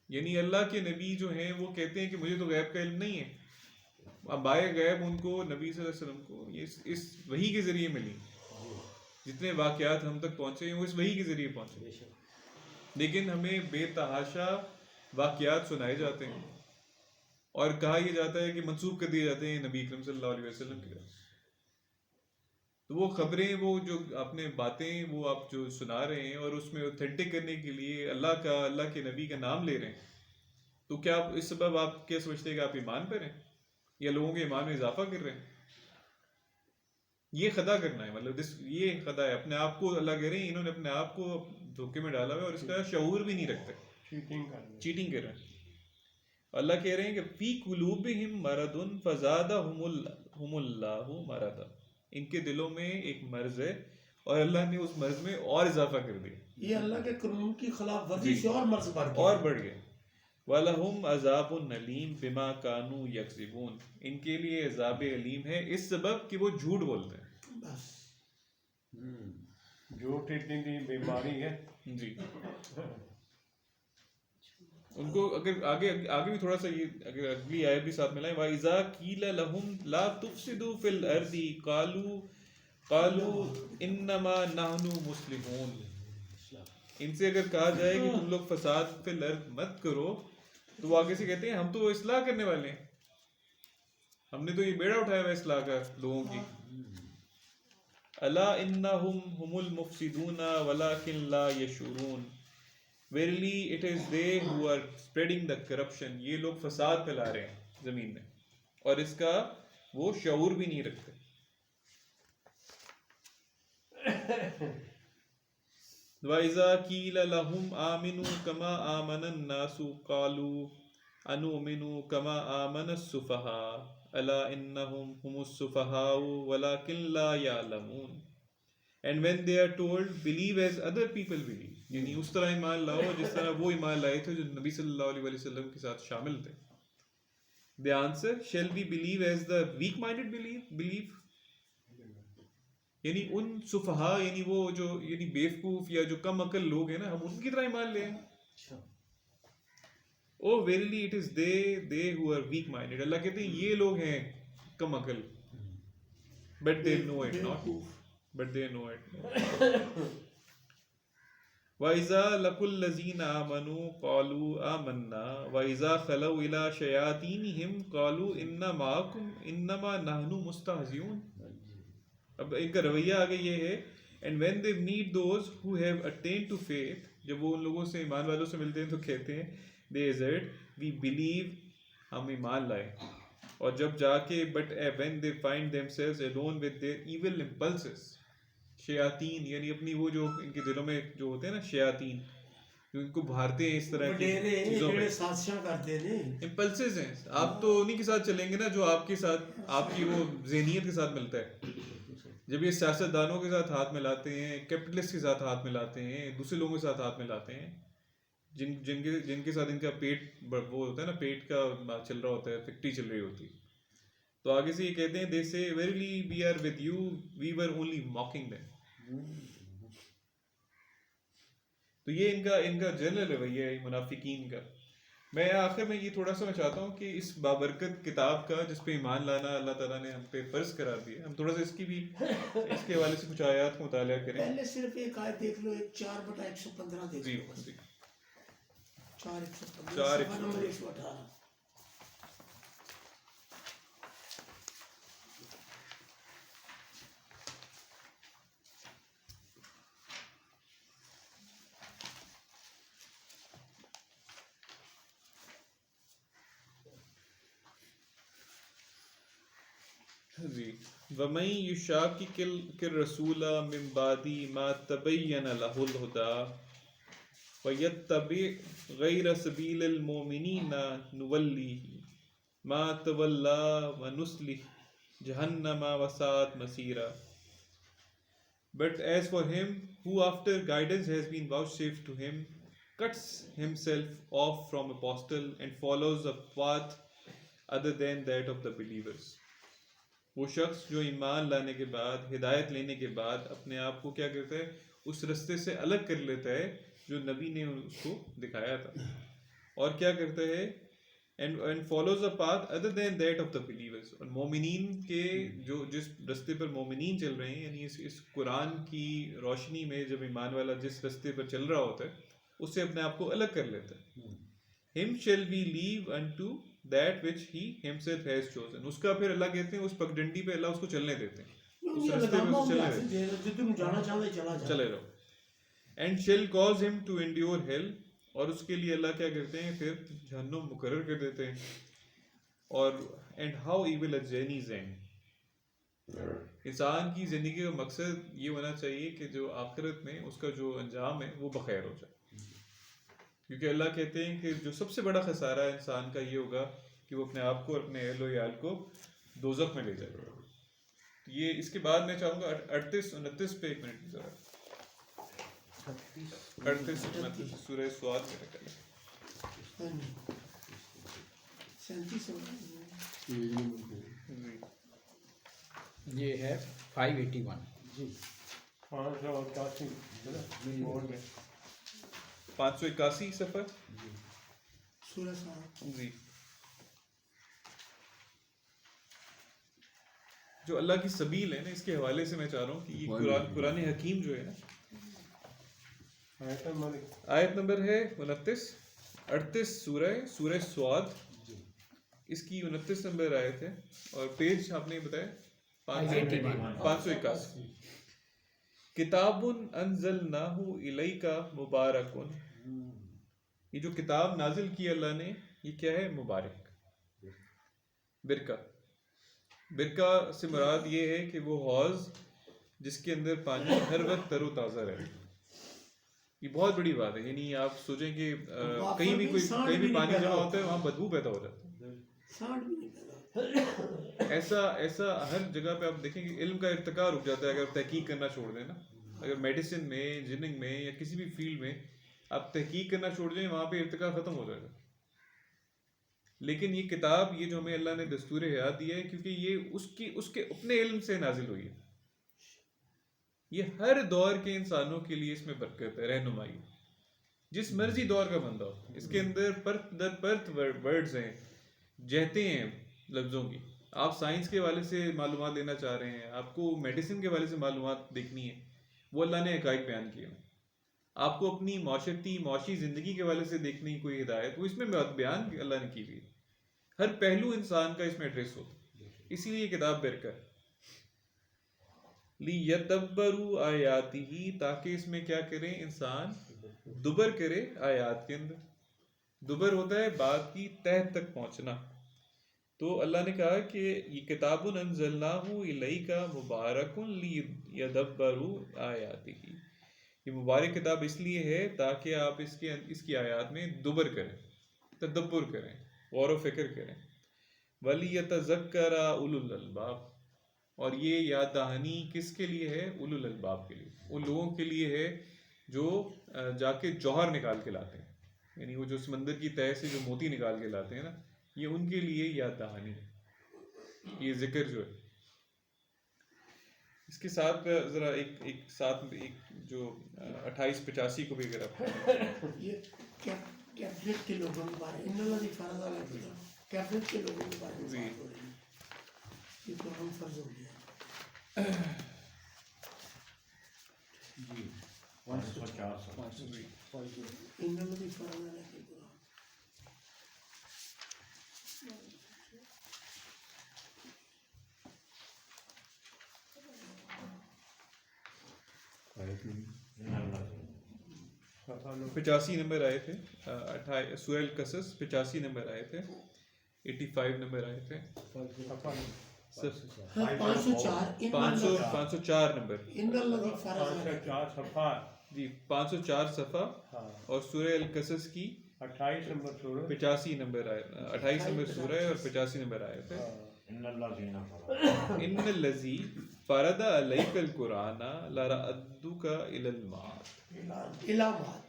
یعنی اللہ کے نبی جو ہیں وہ کہتے ہیں کہ مجھے تو غیب کا علم نہیں ہے، انبائے غیب ان کو نبی صلی اللہ علیہ وسلم کو اس وحی کے ذریعے ملی، جتنے واقعات ہم تک پہنچے ہیں وہ اس وحی کے ذریعے پہنچے، لیکن ہمیں بے تحاشا واقعات سنائے جاتے ہیں اور کہا یہ جاتا ہے کہ منسوب کر دیے جاتے ہیں نبی اکرم صلی اللہ علیہ وسلم کی طرف۔ تو وہ خبریں، وہ جو اپنے باتیں وہ آپ جو سنا رہے ہیں اور اس میں اوتھینٹک کرنے کے لیے اللہ کے نبی کا نام لے رہے ہیں، تو کیا اس سبب آپ کیا سمجھتے ہیں کہ آپ ایمان پر ہیں یا لوگوں کے ایمان میں اضافہ کر رہے ہیں؟ یہ خدا کرنا ہے، مطلب یہ خدا ہے، اپنے آپ کو اللہ کہہ رہے ہیں انہوں نے اپنے آپ کو دھوکے میں ڈالا ہوا ہے اور اس کا شعور بھی نہیں رکھتے، چیٹنگ کر رہے ہیں۔ اللہ کہہ رہے ہیں کہ فی قلوبہم مرض فزادہم اللہ مرضا، ان کے دلوں میں ایک مرض ہے اور اللہ نے اس مرض میں اور اضافہ کر دیا، یہ اللہ کے قانون کی خلاف ورزی سے اور مرض بڑھ گیا، اور بڑھ گیا۔ وَلَهُمْ عَذَابٌ أَلِيمٌ بِمَا كَانُوا يَكْذِبُونَ، ان کے لیے عذاب علیم ہے اس سبب کہ وہ جھوٹ بولتے ہیں۔ بس جھوٹ اتنی بیماری ہے جی، ان کو اگر آگے بھی تھوڑا سا یہ اگر اگلی آیت بھی ساتھ ملائیں، وَإِذَا قِيلَ لَهُمْ لَا تُفْسِدُوا فِي الْأَرْضِ قَالُوا إِنَّمَا نَحْنُ مُصْلِحُونَ، ان سے اگر کہا جائے کہ تم لوگ فساد فی الارض مت کرو، تو وہ آگے سے کہتے ہیں ہم تو اصلاح کرنے والے ہیں، ہم نے تو یہ بیڑا اٹھایا ہوا ہے اصلاح کا لوگوں کی۔ الا انہم هم المفسدون ولکن لا یشعرون، verily it is they who are spreading the corruption، یہ لوگ فساد پھیلا رہے ہیں زمین میں اور اس کا وہ شعور بھی نہیں رکھتے۔ وَإِذَا قِيلَ لَهُمْ آمِنُوا كَمَا آمَنَ النَّاسُ قَالُوا أَنُؤْمِنُ كَمَا آمَنَ السُّفَهَاءُ أَلَا إِنَّهُمْ هُمُ السُّفَهَاءُ وَلَكِنْ لَا يَعْلَمُونَ، and when they are told believe as other people believe، یعنی اس طرح ایمان لاؤ جس طرح وہ ایمان لائے تھے جو نبی صلی اللہ علیہ وسلم کے ساتھ شامل تھے، the answer shall we believe as the weak minded believe، یعنی ان سفہا یعنی وہ جو یعنی بیوقوف یا جو کم عقل لوگ ہیں نا، ہم ان کی طرح ایمان لیں۔ Oh verily it is they who are weak minded، اللہ کہتے ہیں یہ لوگ ہیں کم عقل، but they know it not، but they know it not۔ وَإِذَا لَقُوا الَّذِينَ آمَنُوا قَالُوا آمَنَّا وَإِذَا خَلَوْا إِلَىٰ شَيَاطِينِهِمْ قَالُوا إِنَّا مَعَكُمْ إِنَّمَا نَحْنُ مُسْتَهْزِئُونَ. اب ان کا رویہ آگے یہ ہے and when they meet those who have attained to faith, جب وہ ان لوگوں سے ایمان والوں سے ملتے ہیں تو کہتے ہیں they assert we believe, ہم ایمان لائے. اور جب جا کے but when they find themselves alone with their evil impulses, شیاطین یعنی اپنی وہ جو ان کے دلوں میں جو ہوتے ہیں نا شیاطین جو ان کو بھارتے ہیں اس طرح کی چیزوں میں سازشاں کرتے ہیں امپلسز ہیں. آپ تو انہی کے ساتھ چلیں گے نا جو آپ کے ساتھ آپ کی وہ ذہنیت کے ساتھ ملتا ہے. جب یہ سیاست دانوں کے ساتھ ہاتھ ملاتے ہیں, کیپٹلسٹ کے ساتھ ہاتھ ملاتے ہیں, دوسرے لوگوں کے ساتھ ہاتھ ملاتے ہیں جن کے ساتھ ان کا پیٹ وہ ہوتا ہے نا, پیٹ کا چل رہا ہوتا ہے, فیکٹری چل رہی ہوتی ہے, تو آگے سے یہ کہتے ہیں they say verily we are with you, we were only mocking them. تو یہ ان کا جنرل رویہ ہے منافقین کا. میں آخر میں یہ تھوڑا سا میں چاہتا ہوں کہ اس بابرکت کتاب کا جس پہ ایمان لانا اللہ تعالیٰ نے ہم پہ فرض قرار دیا, ہم تھوڑا سا اس کی بھی اس کے حوالے سے کچھ آیات کا مطالعہ کریں. پہلے صرف ایک آیت دیکھ لو, 4/115 دیکھ لو. 4/115 نمبر 118. جی وَمَن يُشَاقِقِ الرَّسُولَ مِن بَعْدِ مَا تَبَيَّنَ لَهُ الْهُدَىٰ وَيَتَّبِعْ غَيْرَ سَبِيلِ الْمُؤْمِنِينَ نُوَلِّهِ مَا تَوَلَّىٰ وَنُصْلِهِ جَهَنَّمَ وَسَاءَتْ مَصِيرًا. But as for him who after guidance has been vouchsafed to him cuts himself off from apostle and follows a path other than that of the believers, وہ شخص جو ایمان لانے کے بعد ہدایت لینے کے بعد اپنے آپ کو کیا کرتا ہے, اس رستے سے الگ کر لیتا ہے جو نبی نے اس کو دکھایا تھا, اور کیا کرتا ہے and follows a path other than that of the believers. اور مومنین کے جو جس رستے پر مومنین چل رہے ہیں, یعنی اس قرآن کی روشنی میں جب ایمان والا جس رستے پر چل رہا ہوتا ہے اس سے اپنے آپ کو الگ کر لیتا ہے. him shall we leave unto that which he himself has chosen. اس کا پھر اللہ کہتے ہیں اس پگڈنڈی پہ اللہ اس کو چلنے دیتے ہیں, اس رستے پہ چلے رہو. and shall cause him to endure hell, اور اس کے لیے اللہ کیا کرتے ہیں پھر جہنم مقرر کر دیتے ہیں. اور and how evil a journey's end. انسان کی زندگی کا مقصد یہ ہونا چاہیے کہ جو آخرت میں اس کا جو انجام ہے وہ بخیر ہو جائے, کیونکہ اللہ کہتے ہیں کہ جو سب سے بڑا خسارہ انسان کا یہ ہوگا کہ وہ اپنے آپ کو اور اپنے اہل و عیال کو دوزخ میں لے جائے گا. یہ اس کے بعد میں چاہوں گا 38-29 پہ ایک منٹ ذرا 38-29 سورہ سواد میں نکلے. یہ ہے 581. 581 صفحہ جی. جو اللہ کی سبیل ہے نا, اس کے حوالے سے میں چاہ رہا ہوں کہ یہ قرآن حکیم جو ہے نا, آیت نمبر ہے 38 سورہ سواد, اس کی 29 نمبر آیت ہے, اور پیج آپ نے بتایا 581. کتاب انزلناہ الیک مبارک, یہ جو کتاب نازل کی اللہ نے یہ کیا ہے, مبارک. برکہ سے مراد یہ ہے کہ وہ حوض جس کے اندر پانی ہر وقت تر و تازہ رہے. یہ بہت بڑی بات ہے. یعنی آپ سوچیں کہ کہیں بھی پانی جمع ہوتا ہے وہاں بدبو پیدا ہو جاتا ہے. ایسا ہر جگہ پہ آپ دیکھیں کہ علم کا ارتقاء رک جاتا ہے اگر آپ تحقیق کرنا چھوڑ دیں نا. اگر میڈیسن میں, انجینئرنگ میں یا کسی بھی فیلڈ میں آپ تحقیق کرنا چھوڑ دیں وہاں پہ ارتقاء ختم ہو جائے گا. لیکن یہ کتاب, یہ جو ہمیں اللہ نے دستور حیات دیا ہے, کیونکہ یہ اس کے اپنے علم سے نازل ہوئی ہے, یہ ہر دور کے انسانوں کے لیے اس میں برکت ہے, رہنمائی. جس مرضی دور کا بندہ ہو, اس کے اندر پرت در پرت ورڈز ہیں, جہتے ہیں لفظوں کی. آپ سائنس کے حوالے سے معلومات لینا چاہ رہے ہیں, آپ کو میڈیسن کے حوالے سے معلومات دیکھنی ہے, وہ اللہ نے حقائق بیان کیے ہیں. آپ کو اپنی معاشی زندگی کے حوالے سے دیکھنے کی کوئی ہدایت، وہ اس میں بیان اللہ نے کی ہوئی، ہر پہلو انسان کا اس میں ایڈریس ہوتا، اسی لیے یہ کتاب برکت لیَدَبَّرُوا آیاتہ، تاکہ اس میں کیا کریں انسان دبر کرے آیات کے اندر. دبر ہوتا ہے بات کی تہ تک پہنچنا. تو اللہ نے کہا کہ یہ کتاب انزلناہ الیک مبارک لیَدَبَّرُوا آیاتہ، یہ مبارک کتاب اس لیے ہے تاکہ آپ اس کی آیات میں دبر کریں، تدبر کریں، غور و فکر کریں. وَلِيَتَذَكَّرَ أُولُو الْأَلْبَابِ، اور یہ یاد دہانی کس کے لیے ہے؟ اولو الالباب کے لیے، ان لوگوں کے لیے ہے جو جا کے جوہر نکال کے لاتے ہیں، یعنی وہ جو سمندر کی تہہ سے جو موتی نکال کے لاتے ہیں نا، یہ ان کے لیے یاد دہانی ہے یہ ذکر جو ہے. اس کے ساتھ ذرا ایک ساتھ ایک جو 2885 کو بھی اگر آپ یہ کیفرت کے لوگوں کے بارے ان اللہ فرض علیہ کیفرت کے لوگوں کے بارے میں بات ہو رہی ہے. یہ تو ہم فرض ہو گیا جی 150 ان اللہ فرض علیہ کے قرآن. صفحہ نمبر 85 نمبر آئے تھے، سورہ القصص 85 نمبر آئے تھے، 85 نمبر آئے تھے، صفحہ نمبر 504 نمبر ان اللہ فرض علیہ 504 صفحہ جی 504 صفحہ، ہاں اور سورہ القصص کی 28 نمبر سورہ 85 نمبر آئے، 28 نمبر سورہ ہے اور 85 نمبر آئے تھے. ان الذی فرض علیک القرآن لرأدک الی المعاد، علامات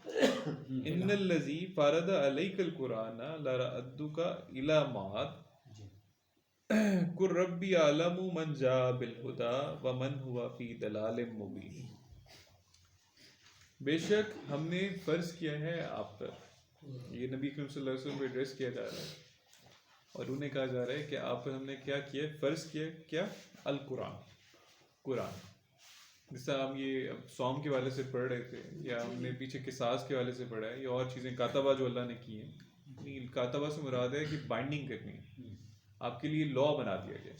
ان الذی فرض علیک القرآن لرأدک الی معاد قل ربی اعلم من جاء بالہدی ومن هو فی ضلال مبین. بے شک ہم نے فرض کیا ہے آپ پر، یہ نبی کریم صلی اللہ علیہ وسلم کو ایڈریس کیا جا رہا ہے اور انہیں کہا جا رہا ہے کہ آپ پر ہم نے کیا کیا، فرض کیا کیا، القرآن، قرآن. جس طرح ہم یہ صوم کے حوالے سے پڑھ رہے تھے، یا ہم نے پیچھے قصاص کے حوالے سے پڑھا ہے، یا اور چیزیں کاتبہ جو اللہ نے کی ہیں. کاتبہ سے مراد ہے کہ بائنڈنگ کرنی ہے، آپ کے لیے لا بنا دیا گیا.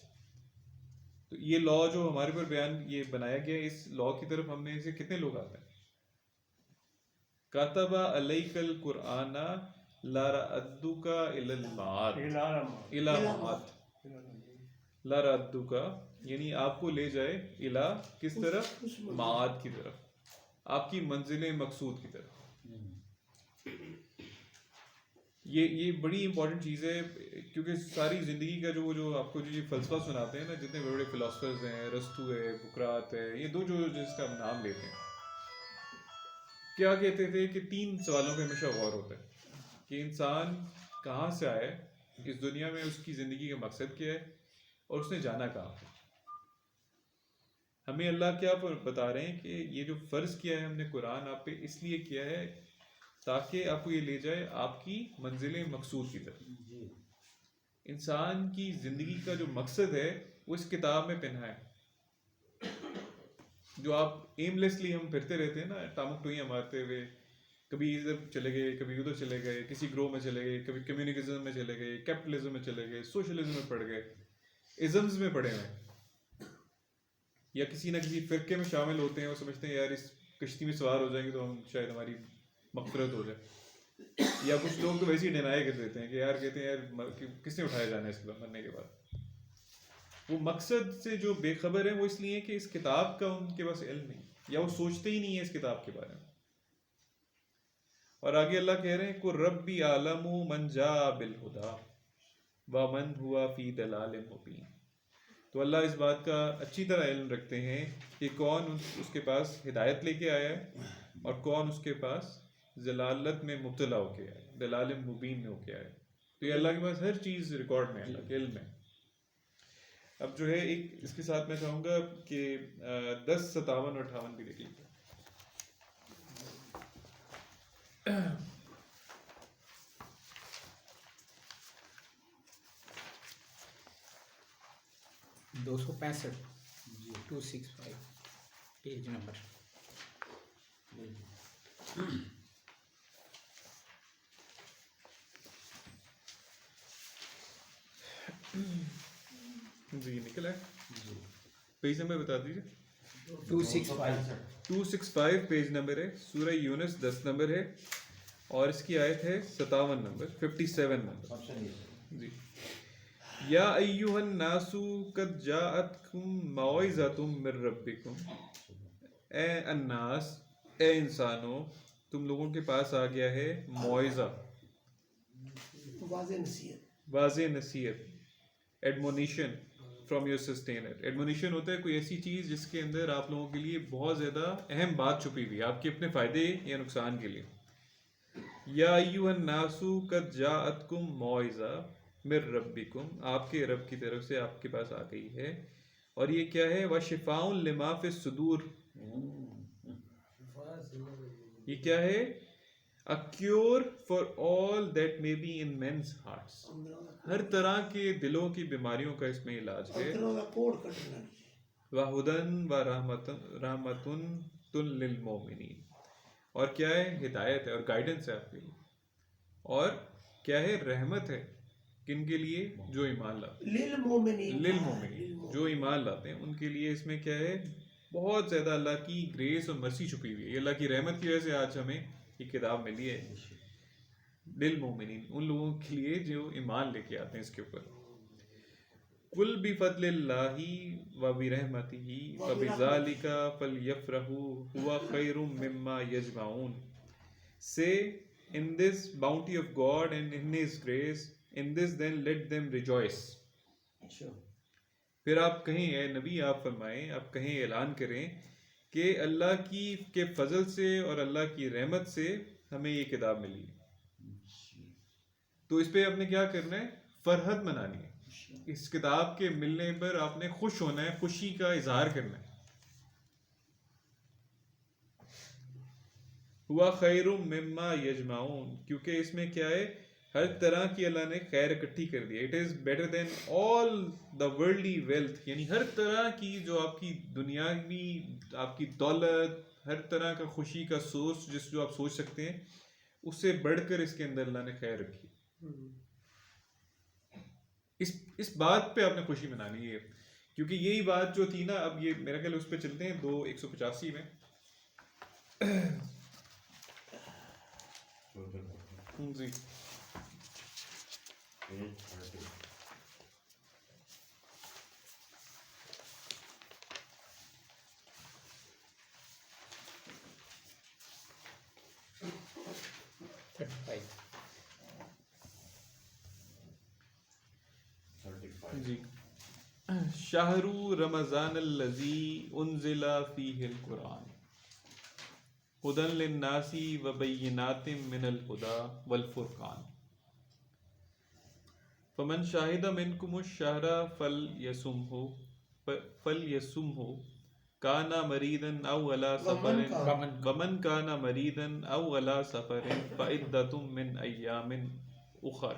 تو یہ لا جو ہمارے پر بیان یہ بنایا گیا، اس لا کی طرف ہم نے سے کتنے لوگ آتے ہیں؟ کاتبہ علیک القرآن لرأدک الی المعاد، الی معاد، لرأدک یعنی آپ کو لے جائے الی کس طرف؟ معاد کی طرف، آپ کی منزل مقصود کی طرف. یہ بڑی امپورٹنٹ چیز ہے، کیونکہ ساری زندگی کا جو آپ کو جو یہ فلسفہ سناتے ہیں نا، جتنے بڑے بڑے فلاسفرز ہیں، ارسطو ہے، بکرات ہے، یہ دو جو جس کا نام لیتے ہیں، کیا کہتے تھے کہ 3 سوالوں پہ ہمیشہ غور ہوتا ہے کہ انسان کہاں سے آیا ہے اس دنیا میں، اس کی زندگی کا مقصد کیا ہے، اور اس نے جانا کہاں. ہمیں اللہ کیا بتا رہے ہیں کہ یہ جو فرض کیا ہے ہم نے قرآن آپ پہ اس لیے کیا ہے تاکہ آپ کو یہ لے جائے آپ کی منزل مقصود کی طرف. انسان کی زندگی کا جو مقصد ہے وہ اس کتاب میں پنہا ہے. جو آپ ایم لیسلی ہم پھرتے رہتے ہیں نا، ٹامک ٹوئیاں مارتے ہوئے، کبھی ادھر چلے گئے، کبھی ادھر چلے گئے، کسی گروہ میں چلے گئے، کبھی کمیونزم میں چلے گئے، کیپٹلزم میں چلے گئے، سوشلزم میں پڑ گئے، ازمز میں پڑے ہوئے، یا کسی نہ کسی فرقے میں شامل ہوتے ہیں، وہ سمجھتے ہیں یار اس کشتی میں سوار ہو جائیں گے تو ہم شاید ہماری مغفرت ہو جائے. یا کچھ لوگ تو ویسے ہی ڈینائی کر دیتے ہیں کہ یار کہتے ہیں یار کس نے اٹھایا جانا ہے اس کے بعد، مرنے کے بعد. وہ مقصد سے جو بے خبر ہیں وہ اس لیے کہ اس کتاب کا ان کے پاس علم نہیں، یا وہ سوچتے ہی نہیں ہے اس کتاب کے بارے میں. اور آگے اللہ کہہ رہے ہیں قُل رَبِّ أَعْلَمُ مَنْ جَاءَ بِالْهُدَىٰ وَمَنْ هُوَ فِي ضَلَالٍ مُّبِينٍ. تو اللہ اس بات کا اچھی طرح علم رکھتے ہیں کہ کون اس کے پاس ہدایت لے کے آیا ہے اور کون اس کے پاس ضلالت میں مبتلا ہو کے آیا ہے، ضلال مبین میں ہو کے آیا ہے. تو یہ اللہ کے پاس ہر چیز ریکارڈ میں ہے، اللہ کے علم ہے. اب جو ہے ایک اس کے ساتھ میں چاہوں گا کہ 10 57 اور 58 بھی دیکھ لیجیے. دو سو 265 پیج نمبر. جی نکل ہے پیج نمبر بتا دیجیے 265 265 پیج نمبر ہے. سورہ یونس 10 نمبر ہے اور اس کی آیت ہے 57 نمبر 57 نمبر. جی یا ایھا الناس قد جاءتکم موعظۃ من ربکم. اے الناس، اے انسانوں، تم لوگوں کے پاس آ گیا ہے موعظہ، واضح نصیحت، واضح نصیحت، admonition from your sustainer. Admonition ہوتا ہے کوئی ایسی چیز جس کے اندر آپ لوگوں کے لیے بہت زیادہ اہم بات چھپی ہوئی ہے، آپ کے اپنے فائدے یا نقصان کے لیے. یا ایھا الناس قد جاءتکم موعظہ من ربکم، آپ کے رب کی طرف سے آپ کے پاس آ گئی ہے. اور یہ کیا ہے؟ وشفاء لما فی الصدور. یہ کیا ہے؟ A cure for all that may be in men's hearts. ہر طرح کے دلوں کی بیماریوں کا اس میں علاج ہے. کوڑ کٹنا وَهُدًى وَرَحْمَةٌ لِّلْمُؤْمِنِينَ. اور کیا ہے؟ ہدایت ہے اور گائیڈنس ہے آپ کے لیے. اور کیا ہے؟ رحمت ہے. کن کے لیے؟ جو ایمان لاتے ہیں. للمومنین، جو ایمان لاتے ہیں ان کے لیے اس میں کیا ہے؟ بہت زیادہ اللہ کی گریس اور مرسی چھپی ہوئی ہے. یہ اللہ کی رحمت کی وجہ سے آج ہمیں یہ کتاب ملی ہے. للمومنین، ان لوگوں کے لیے جو ایمان لے کے آتے ہیں اس کے اوپر. قل بفضل اللہ وبرحمتہ فبذلک فلیفرحوا هو خیر مما یجمعون. Say, in this bounty of God and in His grace, in this then let them rejoice. پھر آپ کہیں اے نبی، آپ فرمائیں، آپ کہیں، اعلان کریں کہ اللہ کی کے فضل سے اور اللہ کی رحمت سے ہمیں یہ کتاب ملی ہے. تو اس پہ آپ نے کیا کرنا ہے؟ فرحت منانی ہے. اس کتاب کے ملنے پر آپ نے خوش ہونا ہے، خوشی کا اظہار کرنا ہے. ہوا خیر مما یجمعون، کیونکہ اس میں کیا ہے؟ ہر طرح کی اللہ نے خیر اکٹھی کر دی. It is better than all the worldly wealth. یعنی ہر طرح کی جو آپ کی دنیاوی، آپ کی دولت، ہر طرح کا خوشی کا سورس جو آپ سوچ سکتے ہیں، اس سے بڑھ کر اس کے اندر اللہ نے خیر رکھی. اس بات پہ آپ نے خوشی منانی ہے، کیونکہ یہی بات جو تھی نا. اب یہ میرا خیال اس پہ چلتے ہیں 185 میں. جی جی شہر رمضان الذی انزل فیہ القرآن ہدی للناس وبینات من الہدی والفرقان فمن شہد منکم الشہر فلیصمہ کان مریضا او علی سفر ومن کان مریضا او علی سفر فعدۃ من ایام اخر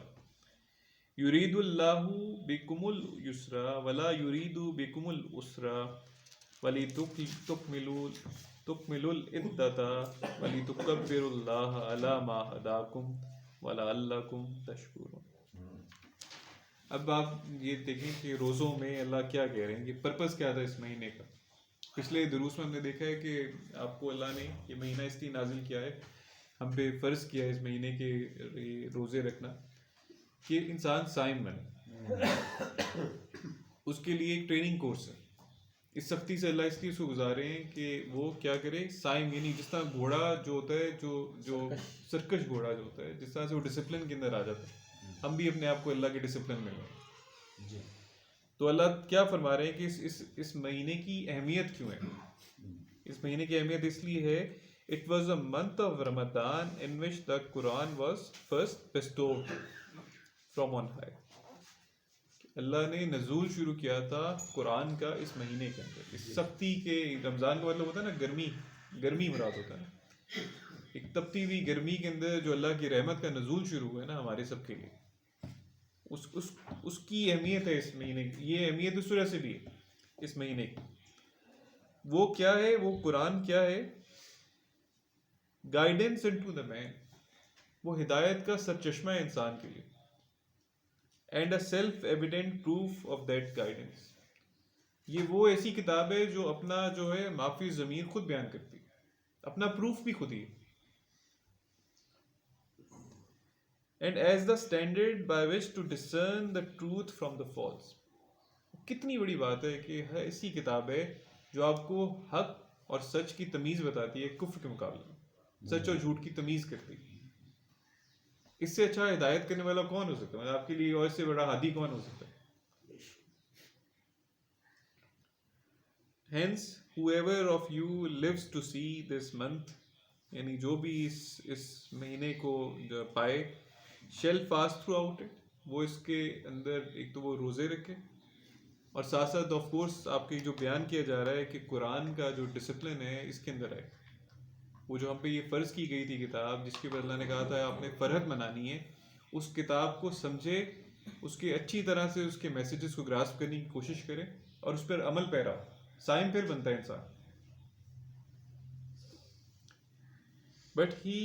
یرید اللہ بکم الیسر ولا یرید بکم العسر ولتکملوا العدۃ ولتکبروا اللہ علی ما ہداکم ولعلکم تشکرون. اب آپ یہ دیکھیں کہ روزوں میں اللہ کیا کہہ رہے ہیں، یہ پرپس کیا تھا اس مہینے کا. پچھلے دروس میں ہم نے دیکھا ہے کہ آپ کو اللہ نے یہ مہینہ اس لیے نازل کیا ہے، ہم پہ فرض کیا ہے اس مہینے کے روزے رکھنا کہ انسان صائم بنے. اس کے لیے ایک ٹریننگ کورس ہے. اس سختی سے اللہ اس لیے اس کو گزارے ہیں کہ وہ کیا کرے، صائم. یعنی جس طرح گھوڑا جو ہوتا ہے، جو سرکش گھوڑا جو ہوتا ہے، جس طرح سے وہ ڈسپلن کے اندر آ جاتا ہے، ہم بھی اپنے آپ کو اللہ کے ڈسپلن میں لیں. تو اللہ کیا فرما رہے ہیں کہ اس مہینے کی اہمیت کیوں ہے. اس مہینے کی اہمیت اس لیے ہے It was a month of Ramadan in which the Quran was first bestowed from on high. اللہ نے نزول شروع کیا تھا قرآن کا اس مہینے کے اندر. اس سختی کے، رمضان کا مطلب ہوتا ہے نا گرمی مراد ہوتا ہے. ایک تپتی ہوئی گرمی کے اندر جو اللہ کی رحمت کا نزول شروع ہوا ہے نا ہمارے سب کے لیے، اس کی اہمیت ہے اس مہینے کی. یہ اہمیت اس وجہ سے بھی ہے اس مہینے کی. وہ کیا ہے؟ وہ قرآن کیا ہے؟ guidance into the man, وہ ہدایت کا سرچشمہ ہے انسان کے لیے, and a self-evident proof of that guidance. یہ وہ ایسی کتاب ہے جو اپنا جو ہے معافی ضمیر خود بیان کرتی ہے, اپنا پروف بھی خود ہی ہے. And as the standard by which to discern the truth from the false. کتنی بڑی بات ہے کہ ایسی کتاب ہے جو آپ کو حق اور سچ کی تمیز بتاتی ہے کفر کے مقابلے میں, سچ اور جھوٹ کی تمیز کرتی ہے. اس سے اچھا ہدایت کرنے والا کون ہو سکتا ہے, آپ کے لیے اور اس سے بڑا ہادی کون ہو سکتا ہے. Hence whoever of you lives to see this month, یعنی جو بھی اس مہینے کو پائے, shall fast throughout it, وہ اس کے اندر ایک تو وہ روزے رکھے, اور ساتھ ساتھ آف کورس آپ کی جو بیان کیا جا رہا ہے کہ قرآن کا جو ڈسپلن ہے اس کے اندر ہے. وہ جو ہم پہ یہ فرض کی گئی تھی کتاب, جس کے اوپر اللہ نے کہا تھا آپ نے فرحت منانی ہے, اس کتاب کو سمجھے, اس کے اچھی طرح سے اس کے میسیجز کو گراسپ کرنے کی کوشش کرے, اور اس پر عمل پیرا, سائم پھر بنتا ہے انسان. بٹ ہی,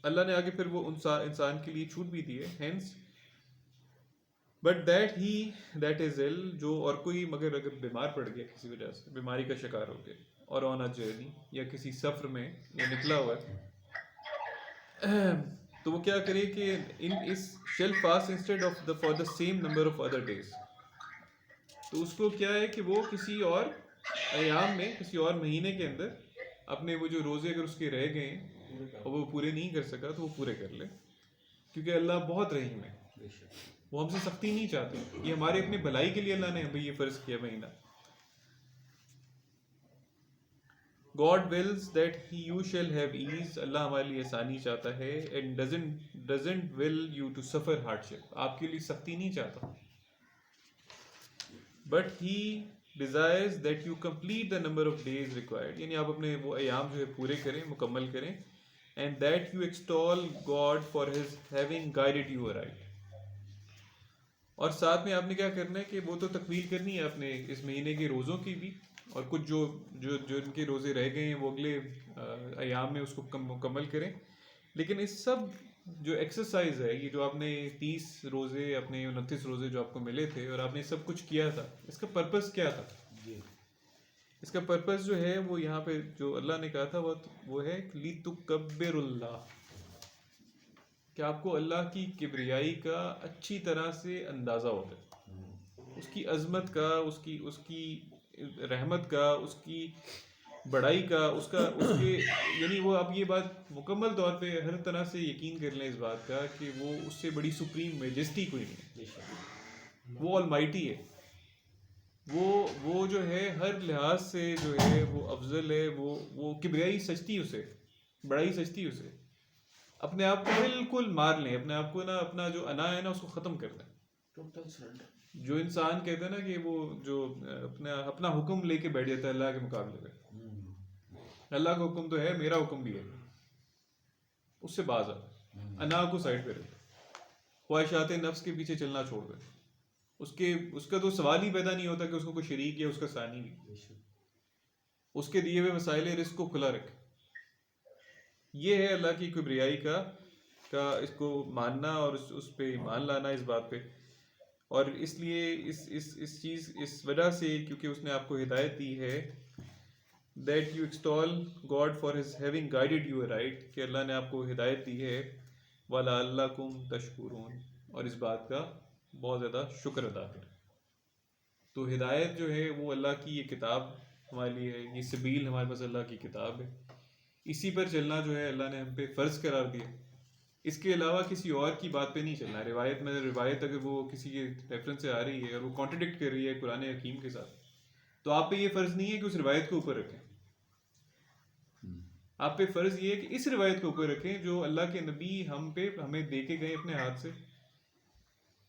اللہ نے آگے پھر وہ انسان کے لیے چھوٹ بھی دی ہے. Hence but that is ill, جو اور کوئی مگر اگر بیمار پڑ گیا کسی وجہ سے, بیماری کا شکار ہو گیا, اور آن اے جرنی, یا کسی سفر میں یا نکلا ہوا ہے, تو وہ کیا کرے کہ اس shall fast instead of for the same number of other days. تو اس کو کیا ہے کہ وہ کسی اور ایام میں, کسی اور مہینے کے اندر اپنے وہ جو روزے اگر اس کے رہ گئے ہیں اور وہ پورے نہیں کر سکا تو وہ پورے کر لے, کیونکہ اللہ بہت رحیم ہے, وہ ہم سے سختی نہیں چاہتے. یہ ہمارے اپنے بھلائی کے لیے اللہ نے ہمیں یہ فرض کیا مہینہ. God wills that you shall have ease, اللہ ہمارے لیے آسانی چاہتا ہے, and doesn't will you to suffer hardship, آپ کے لیے سختی نہیں چاہتا. But he desires that you complete the number of days required, یعنی آپ اپنے وہ ایام جو ہے پورے کریں, مکمل کریں, and that you extol God for his having guided you aright. اور ساتھ میں آپ نے کیا کرنا ہے کہ وہ تو تکمیل کرنی ہے اپنے اس مہینے کے روزوں کی بھی, اور کچھ جو ان کے روزے رہ گئے ہیں وہ اگلے ایام میں اس کو مکمل کریں. لیکن اس سب جو ایکسرسائز ہے, یہ جو آپ نے 30 روزے, اپنے 29 روزے جو آپ کو ملے تھے, اور آپ نے سب کچھ کیا تھا, اس کا پرپس کیا تھا؟ اس کا پرپس جو ہے وہ یہاں پہ جو اللہ نے کہا تھا وہ ہے لِتُكَبِّرُ اللَّهَ, کہ آپ کو اللہ کی کبریائی کا اچھی طرح سے اندازہ ہوتا ہے, اس کی عظمت کا, اس کی رحمت کا, اس کی بڑائی کا, اس کے یعنی وہ آپ یہ بات مکمل طور پہ ہر طرح سے یقین کر لیں اس بات کا کہ وہ اس سے بڑی سپریم میجسٹی کوئی نہیں ہے. وہ آلمائٹی ہے, وہ جو ہے ہر لحاظ سے جو ہے وہ افضل ہے, وہ کبریائی سجتی اسے, بڑائی سجتی اسے. اپنے آپ کو بالکل مار لیں, اپنے آپ کو نا, اپنا جو انا ہے نا اس کو ختم کر دیں. Total surrender. جو انسان کہتے ہیں نا کہ وہ جو اپنا حکم لے کے بیٹھ جاتا ہے اللہ کے مقابلے پہ, اللہ کا حکم تو ہے, میرا حکم بھی ہے, اس سے باز آ, انا کو سائڈ پہ رکھ, خواہشات نفس کے پیچھے چلنا چھوڑ دیں. اس کا تو سوال ہی پیدا نہیں ہوتا کہ اس کو کوئی شریک یا اس کا ثانی بھی. اس کے دیے ہوئے وسائل رزق کو کھلا رکھے. یہ ہے اللہ کی کبریائی کا اس کو ماننا اور اس پہ ایمان لانا, اس بات پہ. اور اس لیے اس وجہ سے, کیونکہ اس نے آپ کو ہدایت دی ہے, that you extol God for his having guided you right, کہ اللہ نے آپ کو ہدایت دی ہے, وَلَعَلَّكُمْ تَشْكُرُونَ, اور اس بات کا بہت زیادہ شکر ادا کریں. تو ہدایت جو ہے وہ اللہ کی یہ کتاب ہمارے لیے ہے, یہ سبیل ہمارے پاس اللہ کی کتاب ہے, اسی پر چلنا جو ہے اللہ نے ہم پہ فرض قرار دیا. اس کے علاوہ کسی اور کی بات پہ نہیں چلنا. روایت اگر وہ کسی کے ریفرنس سے آ رہی ہے اور وہ کانٹرڈکٹ کر رہی ہے قرآن حکیم کے ساتھ, تو آپ پہ یہ فرض نہیں ہے کہ اس روایت کو اوپر رکھیں. آپ پہ فرض یہ ہے کہ اس روایت کو اوپر رکھیں جو اللہ کے نبی ہمیں دے کے گئے اپنے ہاتھ سے,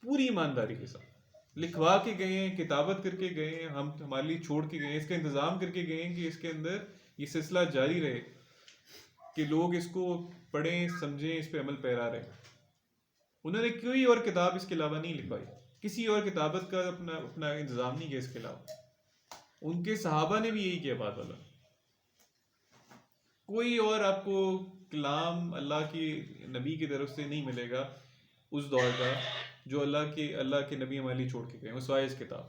پوری ایمانداری کے ساتھ لکھوا کے گئے ہیں, کتابت کر کے گئے ہیں, ہم ہمارے لیے چھوڑ کے گئے ہیں, اس کا انتظام کر کے گئے ہیں کہ اس کے اندر یہ سلسلہ جاری رہے, کہ لوگ اس کو پڑھیں, سمجھیں, اس پہ عمل پیرا رہیں. انہوں نے کوئی اور کتاب اس کے علاوہ نہیں لکھوائی, کسی اور کتابت کا اپنا انتظام نہیں کیا اس کے علاوہ. ان کے صحابہ نے بھی یہی کیا بات والا. کوئی اور آپ کو کلام اللہ کی نبی کی طرف سے نہیں ملے گا اس دور کا جو اللہ کے نبی ہمارے لیے چھوڑ کے گئے سوائے اس کتاب.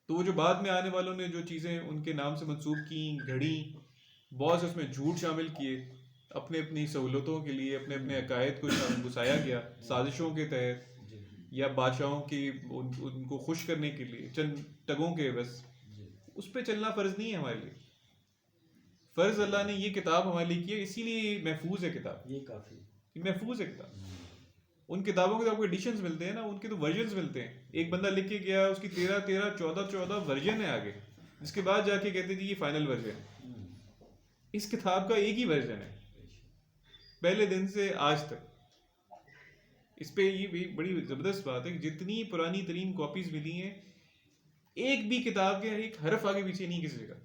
تو وہ جو بعد میں آنے والوں نے جو چیزیں ان کے نام سے منسوب کیں گھڑیں، بہت سے اس میں جھوٹ شامل کیے، اپنی سہولتوں کے لیے اپنے عقائد کو گھسایا گیا سازشوں کے تحت یا بادشاہوں کی ان کو خوش کرنے کے لیے چند ٹگوں کے عوض. اس پہ چلنا فرض نہیں ہے ہمارے لیے. فرض اللہ نے یہ کتاب ہمارے لیے کی ہے، اسی لیے محفوظ ہے کتاب. یہ کافی محفوظ ہے کتاب. ان کتابوں کے تو آپ کو ایڈیشنز ملتے ہیں نا، ان کے تو ورژنز ملتے ہیں. ایک بندہ لکھ کے گیا، اس کی 14 ورژن ہے آگے، جس کے بعد جا کے کہتے ہیں یہ فائنل ورژن. اس کتاب کا ایک ہی ورژن ہے پہلے دن سے آج تک. اس پہ یہ بھی بڑی زبردست بات ہے کہ جتنی پرانی ترین کاپیز ملی ہیں، ایک بھی کتاب کے ایک حرف آگے پیچھے نہیں کسی جگہ.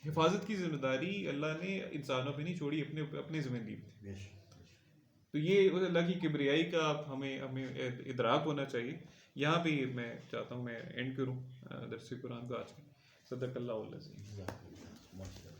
حفاظت کی ذمہ داری اللہ نے انسانوں پہ نہیں چھوڑی، اپنے ذمہ دی. تو یہ اللہ کی کبریائی کا ہمیں ادراک ہونا چاہیے. یہاں پہ میں چاہتا ہوں میں اینڈ کروں درس قرآن کو آج. صدق اللہ العظیم.